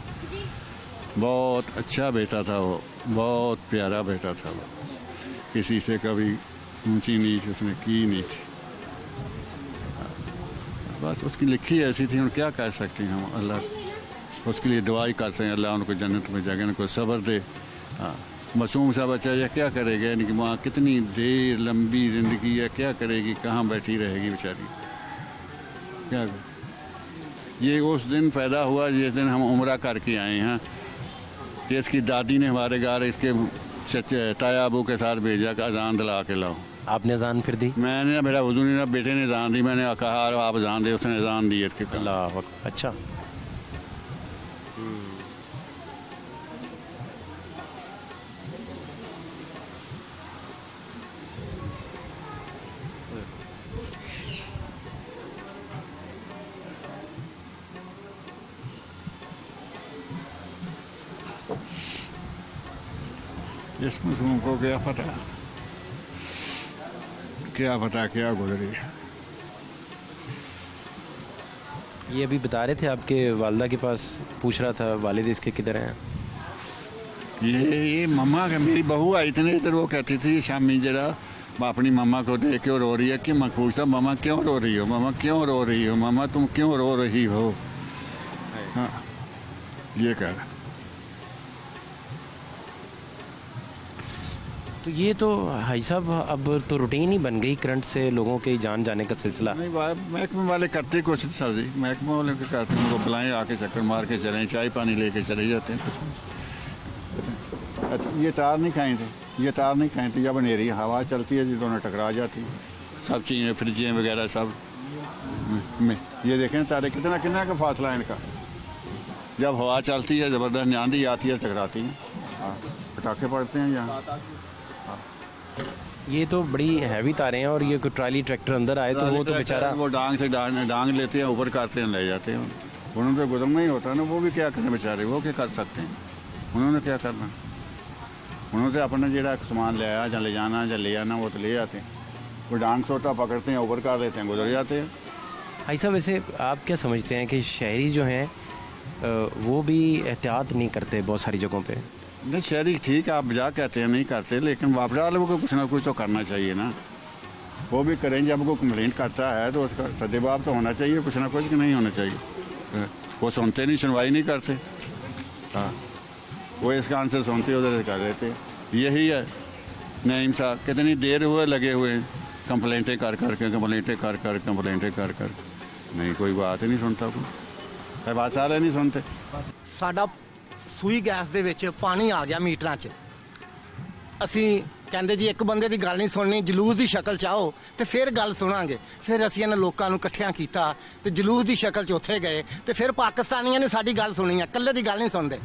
बहुत अच्छा बेटा था वो, बहुत प्यारा बेटा था वो, किसी से कभी ऊंची नीच उसने की नहीं थी, बस उसकी लिखी ऐसी थी। और क्या कह सकते हैं हम, अल्लाह उसके लिए दुआ ही कर सकते हैं, अल्लाह उनको जन्नत में जगह उनको सब्र दे। हाँ, मासूम सा बच्चा या क्या करेगा, इनकी माँ कितनी देर लंबी ज़िंदगी है, क्या करेगी, कहाँ बैठी रहेगी बेचारी, क्या ये उस दिन पैदा हुआ जिस दिन हम उम्रा करके आए हैं। कि इसकी दादी ने हमारे घर इसके ताया अबू के साथ भेजा कि अजान दिला के लाओ। आपने अजान फिर दी? मैंने ना, मेरा वजू नहीं, ना बेटे ने अजान दी, मैंने कहा आप अजान दे, उसने अजान दी। अल्लाह, अच्छा। इस मासूम को क्या पता क्या गुजरी है। ये अभी बता रहे थे आपके वालदा के पास, पूछ रहा था वालिद इसके किधर हैं। ये मम्मा का, मेरी बहू आई थी ना इधर, वो कहती थी शामी जरा अपनी मम्मा को देख के रो रही है कि मैं पूछता मम्मा क्यों रो रही हो, मम्मा क्यों रो रही हो, मम्मा तुम क्यों रो रही हो। हाँ, ये कह रहा। तो ये तो भाई साहब अब तो रूटीन ही बन गई करंट से लोगों के जान जाने का सिलसिला। नहीं, महकमे वाले करते कोशिश सर जी, महकमे वाले के करते हैं, उनको बुलाएं, आके चक्कर मार के चलें, चाय पानी लेके चले जाते हैं। ये तार नहीं खाए थे, ये तार नहीं खाए थे, जब अंधेरी हवा चलती है जी दोनों टकरा जाती है, सब चीज़ें फ्रिजें वगैरह सब में। ये देखें तारे कितना कितना का फासला है इनका, जब हवा चलती है ज़बरदस्त आंधी आती है टकराती हैं, पटाखे पड़ते हैं यहाँ। ये तो बड़ी हैवी तारें हैं और ये कोई ट्राली ट्रैक्टर अंदर आए तो वो तो बेचारा वो डांग से डांग लेते हैं, ऊपर करते हैं, ले जाते हैं। उन्होंने तो गुजरना ही होता है ना, वो भी क्या करें बेचारे, वो क्या कर सकते हैं, उन्होंने क्या करना। उन्होंने तो अपना जेड़ा सामान ले आया या ले जाना या ले आना वो तो ले जाते हैं, वो डांग सोटा पकड़ते हैं, ऊपर कर लेते हैं, गुजर जाते हैं। भाई साहब वैसे आप क्या समझते हैं कि शहरी जो हैं वो भी एहतियात नहीं करते बहुत सारी जगहों पे? नहीं, शहरी ठीक है, आप मजाक कहते हैं नहीं करते, लेकिन वापस वाले को कुछ ना कुछ तो करना चाहिए ना, वो भी करें। जब वो कंप्लेंट करता है तो उसका सदेबाब तो होना चाहिए, कुछ ना कुछ नहीं होना चाहिए। वो सुनते नहीं, सुनवाई नहीं करते। हाँ, वो इस कान से सुनते उधर से कर देते। यही है नईम साहब, कितनी देर हुए लगे हुए हैं कंप्लेंटें कर कर, नहीं कोई बात ही नहीं सुनता, कोई बात सारे नहीं सुनते। साडा ਸੂਈ ਗੈਸ ਦੇ ਵਿੱਚ ਪਾਣੀ ਆ ਗਿਆ ਮੀਟਰਾਂ 'ਚ। ਅਸੀਂ ਕਹਿੰਦੇ ਜੀ ਇੱਕ ਬੰਦੇ ਦੀ ਗੱਲ ਨਹੀਂ ਸੁਣਨੀ, ਜਲੂਸ ਦੀ ਸ਼ਕਲ 'ਚ ਆਓ ਤੇ ਫਿਰ ਗੱਲ ਸੁਣਾਂਗੇ। ਫਿਰ ਅਸੀਂ ਇਹਨਾਂ ਲੋਕਾਂ ਨੂੰ ਇਕੱਠਿਆਂ ਕੀਤਾ ਤੇ ਜਲੂਸ ਦੀ ਸ਼ਕਲ 'ਚ ਉੱਥੇ ਗਏ ਤੇ ਫਿਰ ਪਾਕਿਸਤਾਨੀਆਂ ਨੇ ਸਾਡੀ ਗੱਲ ਸੁਣੀ ਹੈ, ਇਕੱਲੇ ਦੀ ਗੱਲ ਨਹੀਂ ਸੁਣਦੇ,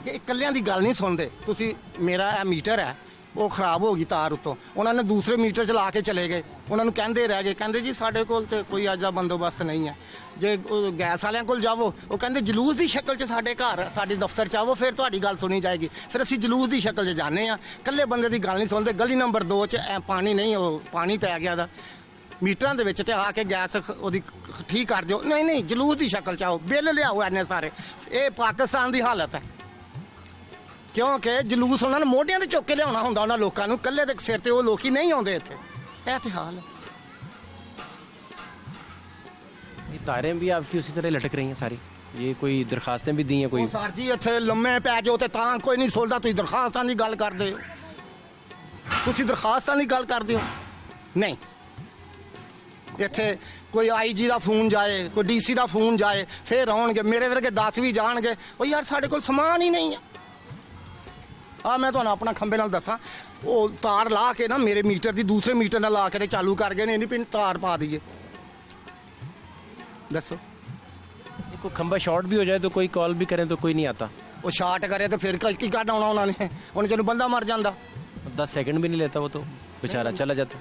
ਕਿ ਇਕੱਲਿਆਂ ਦੀ ਗੱਲ ਨਹੀਂ ਸੁਣਦੇ। ਤੁਸੀਂ ਮੇਰਾ ਇਹ ਮੀਟਰ ਹੈ ਉਹ ਖਰਾਬ ਹੋ ਗਈ ਤਾਰ ਉੱਤੋਂ, ਉਹਨਾਂ ਨੇ ਦੂਸਰੇ ਮੀਟਰ 'ਚ ਲਾ ਕੇ ਚਲੇ ਗਏ, ਉਹਨਾਂ ਨੂੰ ਕਹਿੰਦੇ ਰਹਿ ਗਏ, ਕਹਿੰਦੇ ਜੀ ਸਾਡੇ ਕੋਲ ਤੇ ਕੋਈ ਅੱਜ ਦਾ ਬੰਦੋਬਸਤ ਨਹੀਂ ਹੈ। ਜੇ ਗੈਸ ਵਾਲਿਆਂ ਕੋਲ ਜਾਵੋ ਉਹ ਕਹਿੰਦੇ ਜਲੂਸ ਦੀ ਸ਼ਕਲ 'ਚ ਸਾਡੇ ਘਰ ਸਾਡੇ ਦਫ਼ਤਰ 'ਚ ਆਵੋ ਫਿਰ ਤੁਹਾਡੀ ਗੱਲ ਸੁਣੀ ਜਾਏਗੀ। ਫਿਰ ਅਸੀਂ ਜਲੂਸ ਦੀ ਸ਼ਕਲ 'ਚ ਜਾਂਦੇ ਹਾਂ, ਇਕੱਲੇ ਬੰਦੇ ਦੀ ਗੱਲ ਨਹੀਂ ਸੁਣਦੇ। ਗਲੀ ਨੰਬਰ 2 'ਚ ਪਾਣੀ ਨਹੀਂ, ਉਹ ਪਾਣੀ ਪੈ ਗਿਆ ਦਾ ਮੀਟਰਾਂ ਦੇ ਵਿੱਚ ਤੇ ਆ ਕੇ ਗੈਸ ਉਹਦੀ ਠੀਕ ਕਰ ਦਿਓ। ਨਹੀਂ ਜਲੂਸ ਦੀ ਸ਼ਕਲ 'ਚ ਆਓ, ਬਿੱਲ ਲਿਆਓ ਇੰਨੇ ਸਾਰੇ। ਇਹ ਪਾਕਿਸਤਾਨ ਦੀ ਹਾਲਤ ਹੈ, ਕਿਉਂਕਿ ਜਲੂਸ ਉਹਨਾਂ ਨੇ ਮੋਢਿਆਂ ਤੇ ਚੁੱਕ ਕੇ ਲਿਆਉਣਾ ਹੁੰਦਾ ਉਹਨਾਂ ਲੋਕਾਂ ਨੂੰ, ਇਕੱਲੇ ਦੇ ਸਿਰ ਤੇ ਉਹ ਲੋਕੀ ਨਹੀਂ ਆਉਂਦੇ ਇੱਥੇ। ਇਹ ਤੇ ਹਾਲ ਹੈ। ये तारें भी आपकी उसी तरह लटक रही हैं सारी, ये कोई दरखास्तें भी दी हैं कोई? ਸਰ ਜੀ ਇੱਥੇ ਲੰਮੇ ਪੈ ਜਾਓ ਤੇ ਤਾਂ ਕੋਈ ਨਹੀਂ ਸੁਣਦਾ। ਤੁਸੀਂ ਦਰਖਾਸਤਾਂ ਦੀ ਗੱਲ ਕਰਦੇ ਹੋ, ਤੁਸੀਂ ਦਰਖਾਸਤਾਂ ਦੀ ਗੱਲ ਕਰਦੇ ਹੋ। ਨਹੀਂ, ਇੱਥੇ ਕੋਈ ਆਈਜੀ ਦਾ ਫੋਨ ਜਾਏ, ਕੋਈ ਡੀਸੀ ਦਾ ਫੋਨ ਜਾਏ, ਫਿਰ ਆਉਣਗੇ। ਮੇਰੇ ਵਰਗੇ 10 ਵੀ ਜਾਣਗੇ, ਉਹ ਯਾਰ ਸਾਡੇ ਕੋਲ ਸਮਾਨ ਹੀ ਨਹੀਂ ਹੈ। ਆ ਮੈਂ ਤੁਹਾਨੂੰ ਆਪਣਾ ਖੰਬੇ ਨਾਲ ਦੱਸਾਂ, ਉਹ ਤਾਰ ਲਾ ਕੇ ਨਾ ਮੇਰੇ ਮੀਟਰ ਦੀ ਦੂਸਰੇ ਮੀਟਰ ਨਾਲ ਲਾ ਕੇ ਤੇ ਚਾਲੂ ਕਰ ਗਏ ਨੇ, ਇਹਦੀ ਪਿੰਨ ਤਾਰ ਪਾ ਦਈਏ। ਦੱਸੋ, कोई खंबा शॉर्ट भी हो जाए तो कोई कॉल भी करें तो कोई नहीं आता। ਉਹ ਸ਼ਾਰਟ ਕਰੇ ਤੇ ਫਿਰ ਕੀ ਕੱਢ ਆਉਣਾ ਉਹਨਾਂ ਨੇ, ਉਹਨੇ ਜਦੋਂ ਬੰਦਾ ਮਰ ਜਾਂਦਾ। 10 सेकंड भी नहीं लेता वो तो बेचारा चला जाता।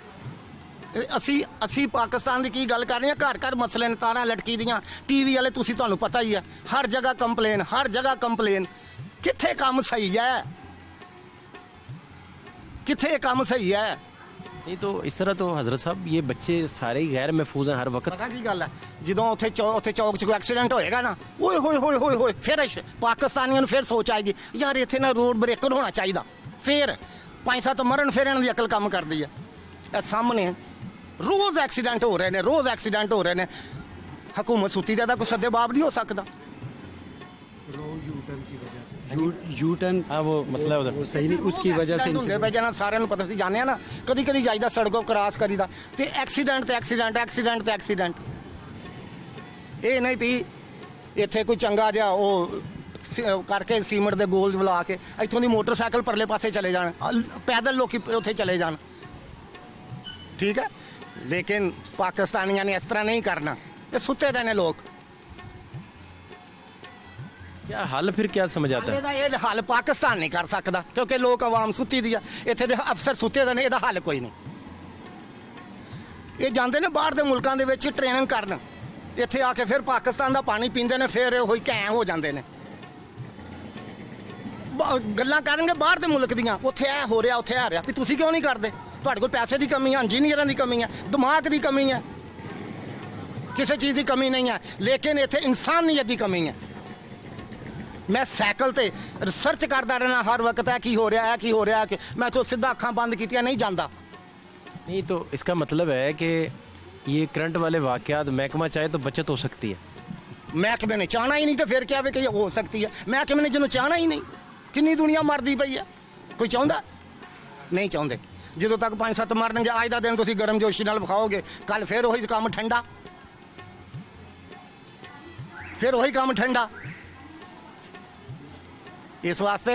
ਅਸੀਂ ਪਾਕਿਸਤਾਨ ਦੀ ਕੀ ਗੱਲ ਕਰ ਰਹੇ ਹਾਂ? ਘਰ ਘਰ ਮਸਲੇ ਨੇ, ਤਾਰਾਂ ਲਟਕੀ ਦੀਆਂ। ਟੀਵੀ ਵਾਲੇ ਤੁਸੀਂ, ਤੁਹਾਨੂੰ ਪਤਾ ਹੀ ਹੈ, ਹਰ ਜਗ੍ਹਾ ਕੰਪਲੇਨ, ਹਰ ਜਗ੍ਹਾ ਕੰਪਲੇਨ। ਕਿੱਥੇ ਕੰਮ ਸਹੀ ਹੈ? ਕਿੱਥੇ ਕੰਮ ਸਹੀ ਹੈ? नहीं तो इस तरह तो हजरत साहब ये बच्चे सारे ही गैर महफूज हैं हर वक्त। ਪਤਾ ਕੀ ਗੱਲ ਹੈ, ਜਦੋਂ ਉੱਥੇ ਚੌਕ 'ਚ ਕੋਈ ਐਕਸੀਡੈਂਟ ਹੋਏਗਾ ਨਾ, ਓਏ ਹੋਏ ਫਿਰ ਪਾਕਿਸਤਾਨੀਆਂ ਨੂੰ ਫਿਰ ਸੋਚ ਆਏਗੀ ਯਾਰ ਇੱਥੇ ਨਾ ਰੋਡ ਬ੍ਰੇਕਰ ਹੋਣਾ ਚਾਹੀਦਾ। ਫਿਰ 5-7 ਮਰਨ, ਫਿਰ ਇਹਨਾਂ ਦੀ ਅਕਲ ਕੰਮ ਕਰਦੀ ਹੈ। ਇਹ ਸਾਹਮਣੇ ਰੋਜ਼ ਐਕਸੀਡੈਂਟ ਹੋ ਰਹੇ ਨੇ, ਹਕੂਮਤ ਸੁੱਤੀ ਦਾ ਕੋਈ ਸੱਦੇਬਾਬ ਨਹੀਂ ਹੋ ਸਕਦਾ। यू टर्न हाँ वो मसला है उधर। सही नहीं, उसकी वजह से ਹੁੰਦੇ ਪਏ ਜਨਾ, ਸਾਰਿਆਂ ਨੂੰ ਪਤਾ ਸੀ, ਜਾਣਿਆ ਨਾ, ਕਦੀ ਜਾਈਦਾ ਸੜਕੋਂ ਕ੍ਰਾਸ ਕਰੀਦਾ ਤੇ ਐਕਸੀਡੈਂਟ। ਇਹ ਨਹੀਂ ਵੀ ਇੱਥੇ ਕੋਈ ਚੰਗਾ ਜਿਹਾ ਉਹ ਕਰਕੇ ਸੀਮੈਂਟ ਦੇ ਗੋਲ ਬੁਲਾ ਕੇ ਇੱਥੋਂ ਦੀ ਮੋਟਰਸਾਈਕਲ ਪਰਲੇ ਪਾਸੇ ਚਲੇ ਜਾਣ, ਪੈਦਲ ਲੋਕੀ ਉੱਥੇ ਚਲੇ ਜਾਣ, ਠੀਕ ਹੈ। ਲੇਕਿਨ ਪਾਕਿਸਤਾਨੀਆਂ ਨੇ ਇਸ ਤਰ੍ਹਾਂ ਨਹੀਂ ਕਰਨਾ, ਇਹ ਸੁੱਤੇ ਦੇ ਨੇ ਲੋਕ। क्या हल फिर क्या समझ आता है? ਇਹਦਾ ਇਹ ਹੱਲ ਪਾਕਿਸਤਾਨ ਨਹੀਂ ਕਰ ਸਕਦਾ ਕਿਉਂਕਿ ਲੋਕ ਆਵਾਮ ਸੁੱਤੀ ਦੀ ਆ, ਇੱਥੇ ਦੇ ਅਫਸਰ ਸੁੱਤੇ ਦੇ ਨੇ, ਇਹਦਾ ਹੱਲ ਕੋਈ ਨਹੀਂ। ਇਹ ਜਾਂਦੇ ਨੇ ਬਾਹਰ ਦੇ ਮੁਲਕਾਂ ਦੇ ਵਿੱਚ ਟ੍ਰੇਨਿੰਗ ਕਰਨ, ਇੱਥੇ ਆ ਕੇ ਫਿਰ ਪਾਕਿਸਤਾਨ ਦਾ ਪਾਣੀ ਪੀਂਦੇ ਨੇ, ਫਿਰ ਉਹੀ ਘੈਂ ਹੋ ਜਾਂਦੇ ਨੇ, ਗੱਲਾਂ ਕਰਨਗੇ ਬਾਹਰ ਦੇ ਮੁਲਕ ਦੀਆਂ, ਉੱਥੇ ਇਹ ਹੋ ਰਿਹਾ ਉੱਥੇ ਆ ਰਿਹਾ, ਵੀ ਤੁਸੀਂ ਕਿਉਂ ਨਹੀਂ ਕਰਦੇ? ਤੁਹਾਡੇ ਕੋਲ ਪੈਸੇ ਦੀ ਕਮੀ ਹੈ, ਇੰਜੀਨੀਅਰਾਂ ਦੀ ਕਮੀ ਹੈ, ਦਿਮਾਗ ਦੀ ਕਮੀ ਹੈ, ਕਿਸੇ ਚੀਜ਼ ਦੀ ਕਮੀ ਨਹੀਂ ਹੈ, ਲੇਕਿਨ ਇੱਥੇ ਇਨਸਾਨੀਅਤ ਦੀ ਕਮੀ ਹੈ। मैं साइकिल ਤੇ ਰਿਸਰਚ ਕਰਦਾ ਰਹਿਣਾ हर वक्त, है की हो रहा है, की हो रहा है, मैं तो सीधा अखां बंद कीतियां नहीं जाता। नहीं तो इसका मतलब है कि ये करंट वाले वाकयात महकमा चाहे तो बचत हो सकती है। महकमे ने चाहना ही नहीं तो फिर क्या वे कि हो सकती है, महकमे ने जिन्होंने चाहना ही नहीं, कितनी दुनिया मरदी पई है, कोई चाहता नहीं? चाहते जो तक 5-7 मरनगे, अज का दिन तुम गर्मजोशी नाल विखाओगे, कल फिर वही काम ठंडा, फिर वही काम ठंडा। इस वास्ते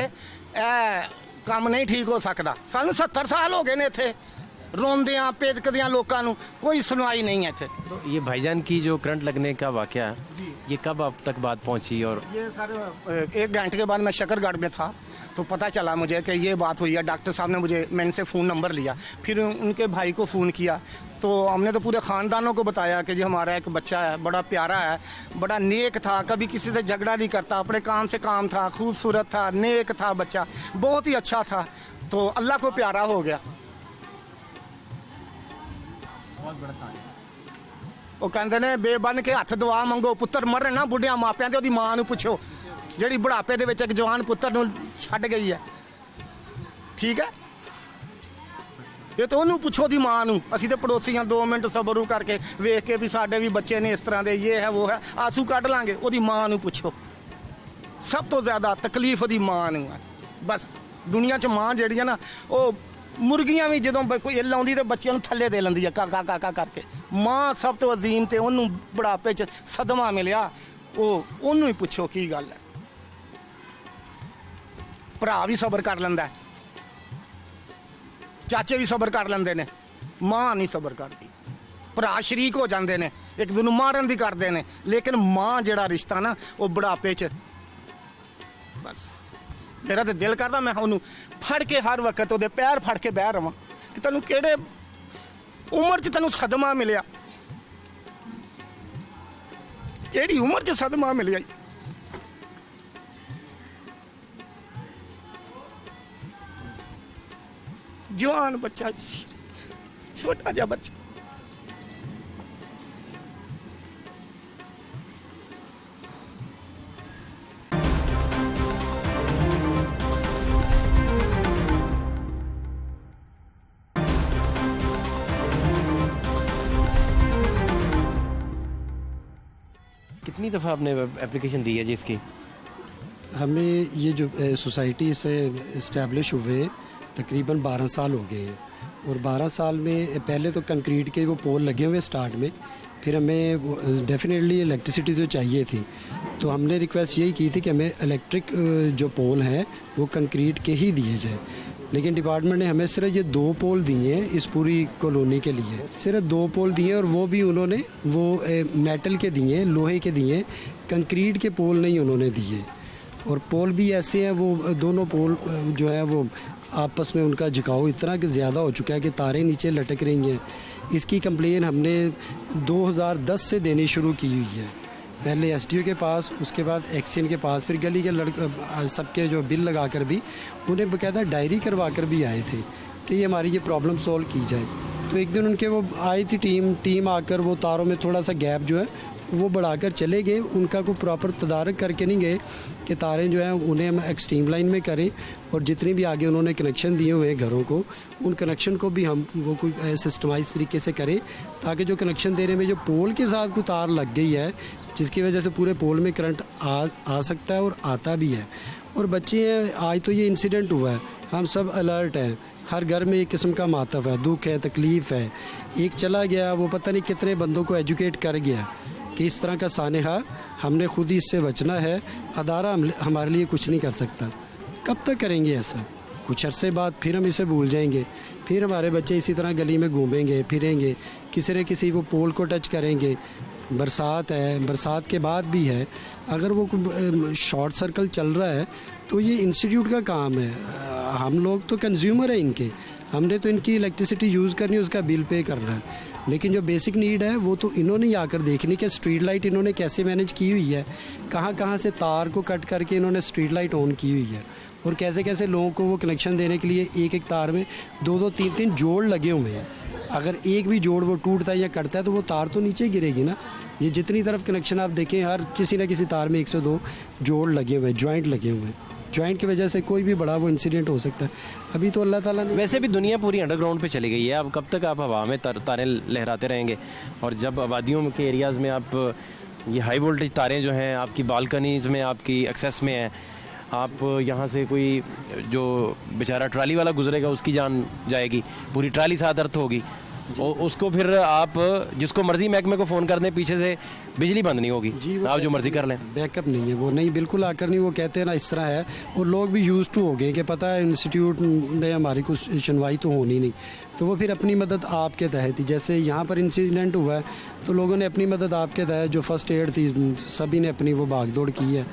काम नहीं ठीक हो सकता। सानू 70 साल हो गए ने इत्थे रोंदियां पेदकदियां लोकां नू, कोई सुनवाई नहीं है इत्थे। तो ये भाईजान की जो करंट लगने का वाकया है, ये कब आप तक बात पहुंची? और ये सर 1 घंटे के बाद मैं शकरगढ़ में था तो पता चला मुझे कि ये बात हुई है। डॉक्टर साहब ने मैंने से फ़ोन नंबर लिया, फिर उनके भाई को फ़ोन किया, तो हमने तो पूरे ख़ानदानों को बताया कि जी हमारा एक बच्चा है, बड़ा प्यारा है, बड़ा नेक था, कभी किसी से झगड़ा नहीं करता, अपने काम से काम था, खूबसूरत था, नेक था बच्चा, बहुत ही अच्छा था, तो अल्लाह को प्यारा हो गया। वो कहते ने बेबन के हथ दुआ मंगो, पुत्र मरन ना बुढ़िया मापियां ते ओदी मां नूं पुछो ਜਿਹੜੀ ਬੁਢਾਪੇ ਦੇ ਵਿੱਚ ਇੱਕ ਜਵਾਨ ਪੁੱਤਰ ਨੂੰ ਛੱਡ ਗਈ ਹੈ, ਠੀਕ ਹੈ। ਇਹ ਤਾਂ ਉਹਨੂੰ ਪੁੱਛੋ ਦੀ ਮਾਂ ਨੂੰ, ਅਸੀਂ ਤੇ ਪੜੋਸੀਆਂ 2 ਮਿੰਟ ਸਬਰੂ ਕਰਕੇ ਵੇਖ ਕੇ ਵੀ ਸਾਡੇ ਵੀ ਬੱਚੇ ਨੇ ਇਸ ਤਰ੍ਹਾਂ ਦੇ, ਇਹ ਹੈ ਉਹ ਹੈ, ਆਂਸੂ ਕੱਢ ਲਾਂਗੇ। ਉਹਦੀ ਮਾਂ ਨੂੰ ਪੁੱਛੋ, ਸਭ ਤੋਂ ਜ਼ਿਆਦਾ ਤਕਲੀਫ ਉਹਦੀ ਮਾਂ ਨੂੰ ਹੈ। ਬਸ ਦੁਨੀਆ 'ਚ ਮਾਂ ਜਿਹੜੀ ਹੈ ਨਾ, ਉਹ ਮੁਰਗੀਆਂ ਵੀ ਜਦੋਂ ਕੋਈ ਇੱਲ ਆਉਂਦੀ ਤੇ ਬੱਚਿਆਂ ਨੂੰ ਥੱਲੇ ਦੇ ਲੈਂਦੀ ਹੈ ਕਾਕਾ ਕਾਕਾ ਕਰਕੇ। ਮਾਂ ਸਭ ਤੋਂ ਅਜ਼ੀਮ, ਤੇ ਉਹਨੂੰ ਬੁਢਾਪੇ 'ਚ ਸਦਮਾ ਮਿਲਿਆ, ਉਹਨੂੰ ਹੀ ਪੁੱਛੋ ਕੀ ਗੱਲ ਹੈ। ਭਰਾ ਵੀ ਸਬਰ ਕਰ ਲੈਂਦਾ, ਚਾਚੇ ਵੀ ਸਬਰ ਕਰ ਲੈਂਦੇ ਨੇ, ਮਾਂ ਨਹੀਂ ਸਬਰ ਕਰਦੀ। ਭਰਾ ਸ਼ਰੀਕ ਹੋ ਜਾਂਦੇ ਨੇ, ਇੱਕ ਦੂਜੇ ਨੂੰ ਮਾਰਨ ਦੀ ਕਰਦੇ ਨੇ, ਲੇਕਿਨ ਮਾਂ ਜਿਹੜਾ ਰਿਸ਼ਤਾ ਨਾ, ਉਹ ਬੁਢਾਪੇ 'ਚ ਬਸ। ਮੇਰਾ ਤੇ ਦਿਲ ਕਰਦਾ ਮੈਂ ਉਹਨੂੰ ਫੜ ਕੇ ਹਰ ਵਕਤ ਉਹਦੇ ਪੈਰ ਫੜ ਕੇ ਬਹਿ ਰਵਾਂ ਕਿ ਤੈਨੂੰ ਕਿਹੜੇ ਉਮਰ 'ਚ ਤੈਨੂੰ ਸਦਮਾ ਮਿਲਿਆ, ਕਿਹੜੀ ਉਮਰ 'ਚ ਸਦਮਾ ਮਿਲਿਆ। जवान बच्चा, छोटा जा बच्चा, कितनी दफ़ा आपने एप्लीकेशन दी है जी इसकी? हमें ये जो सोसाइटी से इस्टेब्लिश हुए तकरीबन 12 साल हो गए हैं, और 12 साल में पहले तो कंक्रीट के वो पोल लगे हुए स्टार्ट में, फिर हमें डेफिनेटली इलेक्ट्रिसिटी तो चाहिए थी, तो हमने रिक्वेस्ट यही की थी कि हमें इलेक्ट्रिक जो पोल हैं वो कंक्रीट के ही दिए जाएं, लेकिन डिपार्टमेंट ने हमें सिर्फ ये 2 पोल दिए हैं इस पूरी कॉलोनी के लिए, सिर्फ 2 पोल दिए, और वो भी उन्होंने वो मेटल के दिए, लोहे के दिए, कंक्रीट के पोल नहीं उन्होंने दिए। और पोल भी ऐसे हैं, वो दोनों पोल जो है वो आपस में उनका झुकाव इतना कि ज़्यादा हो चुका है कि तारें नीचे लटक रही हैं। इसकी कंप्लेन हमने 2010 से देनी शुरू की हुई है, पहले एसडीओ के पास, उसके बाद एक्सीएन के पास, फिर गली के सबके जो बिल लगा कर भी उन्हें बाकायदा डायरी करवा कर भी आए थे कि ये हमारी ये प्रॉब्लम सॉल्व की जाए। तो एक दिन उनके वो आई थी टीम आकर वो तारों में थोड़ा सा गैप जो है वो बढ़ाकर चले गए, उनका कोई प्रॉपर तदारक करके नहीं गए कि तारें जो हैं उन्हें हम एक्सट्रीम लाइन में करें, और जितनी भी आगे उन्होंने कनेक्शन दिए हुए हैं घरों को, उन कनेक्शन को भी हम वो कोई सिस्टमाइज तरीके से करें, ताकि जो कनेक्शन देने में जो पोल के साथ कोई तार लग गई है जिसकी वजह से पूरे पोल में करंट आ सकता है और आता भी है। और बच्चे हैं, आज तो ये इंसिडेंट हुआ है, हम सब अलर्ट हैं, हर घर में एक किस्म का मातफ है, दुख है, तकलीफ़ है। एक चला गया, वो पता नहीं कितने बंदों को एजुकेट कर गया कि इस तरह का सानेहा हमने खुद ही इससे बचना है, अदारा हमारे लिए कुछ नहीं कर सकता। कब तक करेंगे ऐसा? कुछ अरसे बाद फिर हम इसे भूल जाएंगे, फिर हमारे बच्चे इसी तरह गली में घूमेंगे फिरेंगे, किसी न किसी वो पोल को टच करेंगे। बरसात है, बरसात के बाद भी है, अगर वो शॉर्ट सर्कल चल रहा है तो ये इंस्टीट्यूट का काम है। हम लोग तो कंज्यूमर है इनके, हमने तो इनकी इलेक्ट्रिसिटी यूज़ करनी है, उसका बिल पे करना है। लेकिन जो बेसिक नीड है वो तो इन्होंने ही आकर देखनी कि स्ट्रीट लाइट इन्होंने कैसे मैनेज की हुई है, कहाँ कहाँ से तार को कट करके इन्होंने स्ट्रीट लाइट ऑन की हुई है, और कैसे कैसे लोगों को वो कनेक्शन देने के लिए एक एक तार में 2-2 3-3 जोड़ लगे हुए हैं। अगर एक भी जोड़ वो टूटता है या कटता है तो वो तार तो नीचे गिरेगी ना। ये जितनी तरफ कनेक्शन आप देखें, हर किसी न किसी तार में 102 जोड़ लगे हुए हैं, जॉइंट लगे हुए हैं। जॉइंट की वजह से कोई भी बड़ा वो इंसिडेंट हो सकता है। अभी तो अल्लाह ताला ने, वैसे भी दुनिया पूरी अंडरग्राउंड पे चली गई है, अब कब तक आप हवा में तारें लहराते रहेंगे? और जब आबादियों के एरियाज़ में आप ये हाई वोल्टेज तारें जो हैं आपकी बालकनीज़ में आपकी एक्सेस में हैं, आप यहाँ से कोई जो बेचारा ट्राली वाला गुजरेगा उसकी जान जाएगी, पूरी ट्राली साथ अर्थ होगी, और उसको फिर आप जिसको मर्जी महकमे को फ़ोन कर दें, पीछे से बिजली बंद नहीं होगी, आप जो मर्जी कर लें, बैकअप नहीं है, वो नहीं बिल्कुल आकर नहीं, वो कहते हैं ना इस तरह है। और लोग भी यूज़ टू हो गए कि पता है इंस्टीट्यूट ने हमारी कुछ सुनवाई तो होनी नहीं, तो वो फिर अपनी मदद आपके तहत ही, जैसे यहाँ पर इंसिडेंट हुआ है तो लोगों ने अपनी मदद आपके तहत जो फर्स्ट एड थी सभी ने अपनी वो भागदौड़ की है।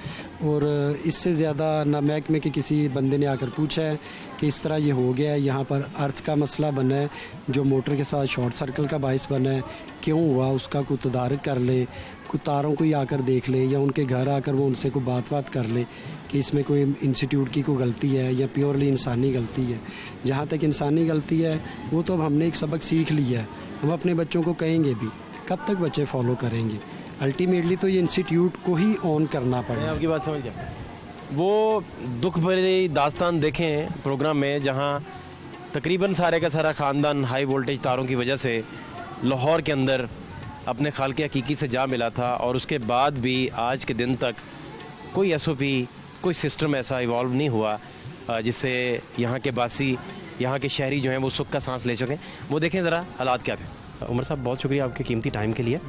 और इससे ज़्यादा ना महकमे के किसी बंदे ने आकर पूछा है कि इस तरह ये हो गया है, यहाँ पर अर्थ का मसला बना है जो मोटर के साथ शॉर्ट सर्कल का बाइस बना है, क्यों हुआ उसका कोई तदारक कर ले, कुछ तारों को ही आकर देख ले, या उनके घर आकर वो उनसे कोई बात कर ले कि इसमें कोई इंस्टीट्यूट की कोई गलती है या प्योरली इंसानी गलती है। जहाँ तक इंसानी गलती है वो तो अब हमने एक सबक सीख लिया है, हम अपने बच्चों को कहेंगे भी, कब तक बच्चे फॉलो करेंगे? अल्टीमेटली तो ये इंस्टीट्यूट को ही ऑन करना पड़ेगा। आपकी बात समझ गया। वो दुख भरी दास्तान देखें प्रोग्राम में, जहाँ तकरीबन सारे का सारा ख़ानदान हाई वोल्टेज तारों की वजह से लाहौर के अंदर अपने खालके हकीकी से जा मिला था, और उसके बाद भी आज के दिन तक कोई SOP, कोई सिस्टम ऐसा इवॉल्व नहीं हुआ जिससे यहाँ के बासी, यहाँ के शहरी जो हैं वो सुख का सांस ले सकें। वो देखें ज़रा हालात क्या थे। उमर साहब, बहुत शुक्रिया आपके कीमती टाइम के लिए।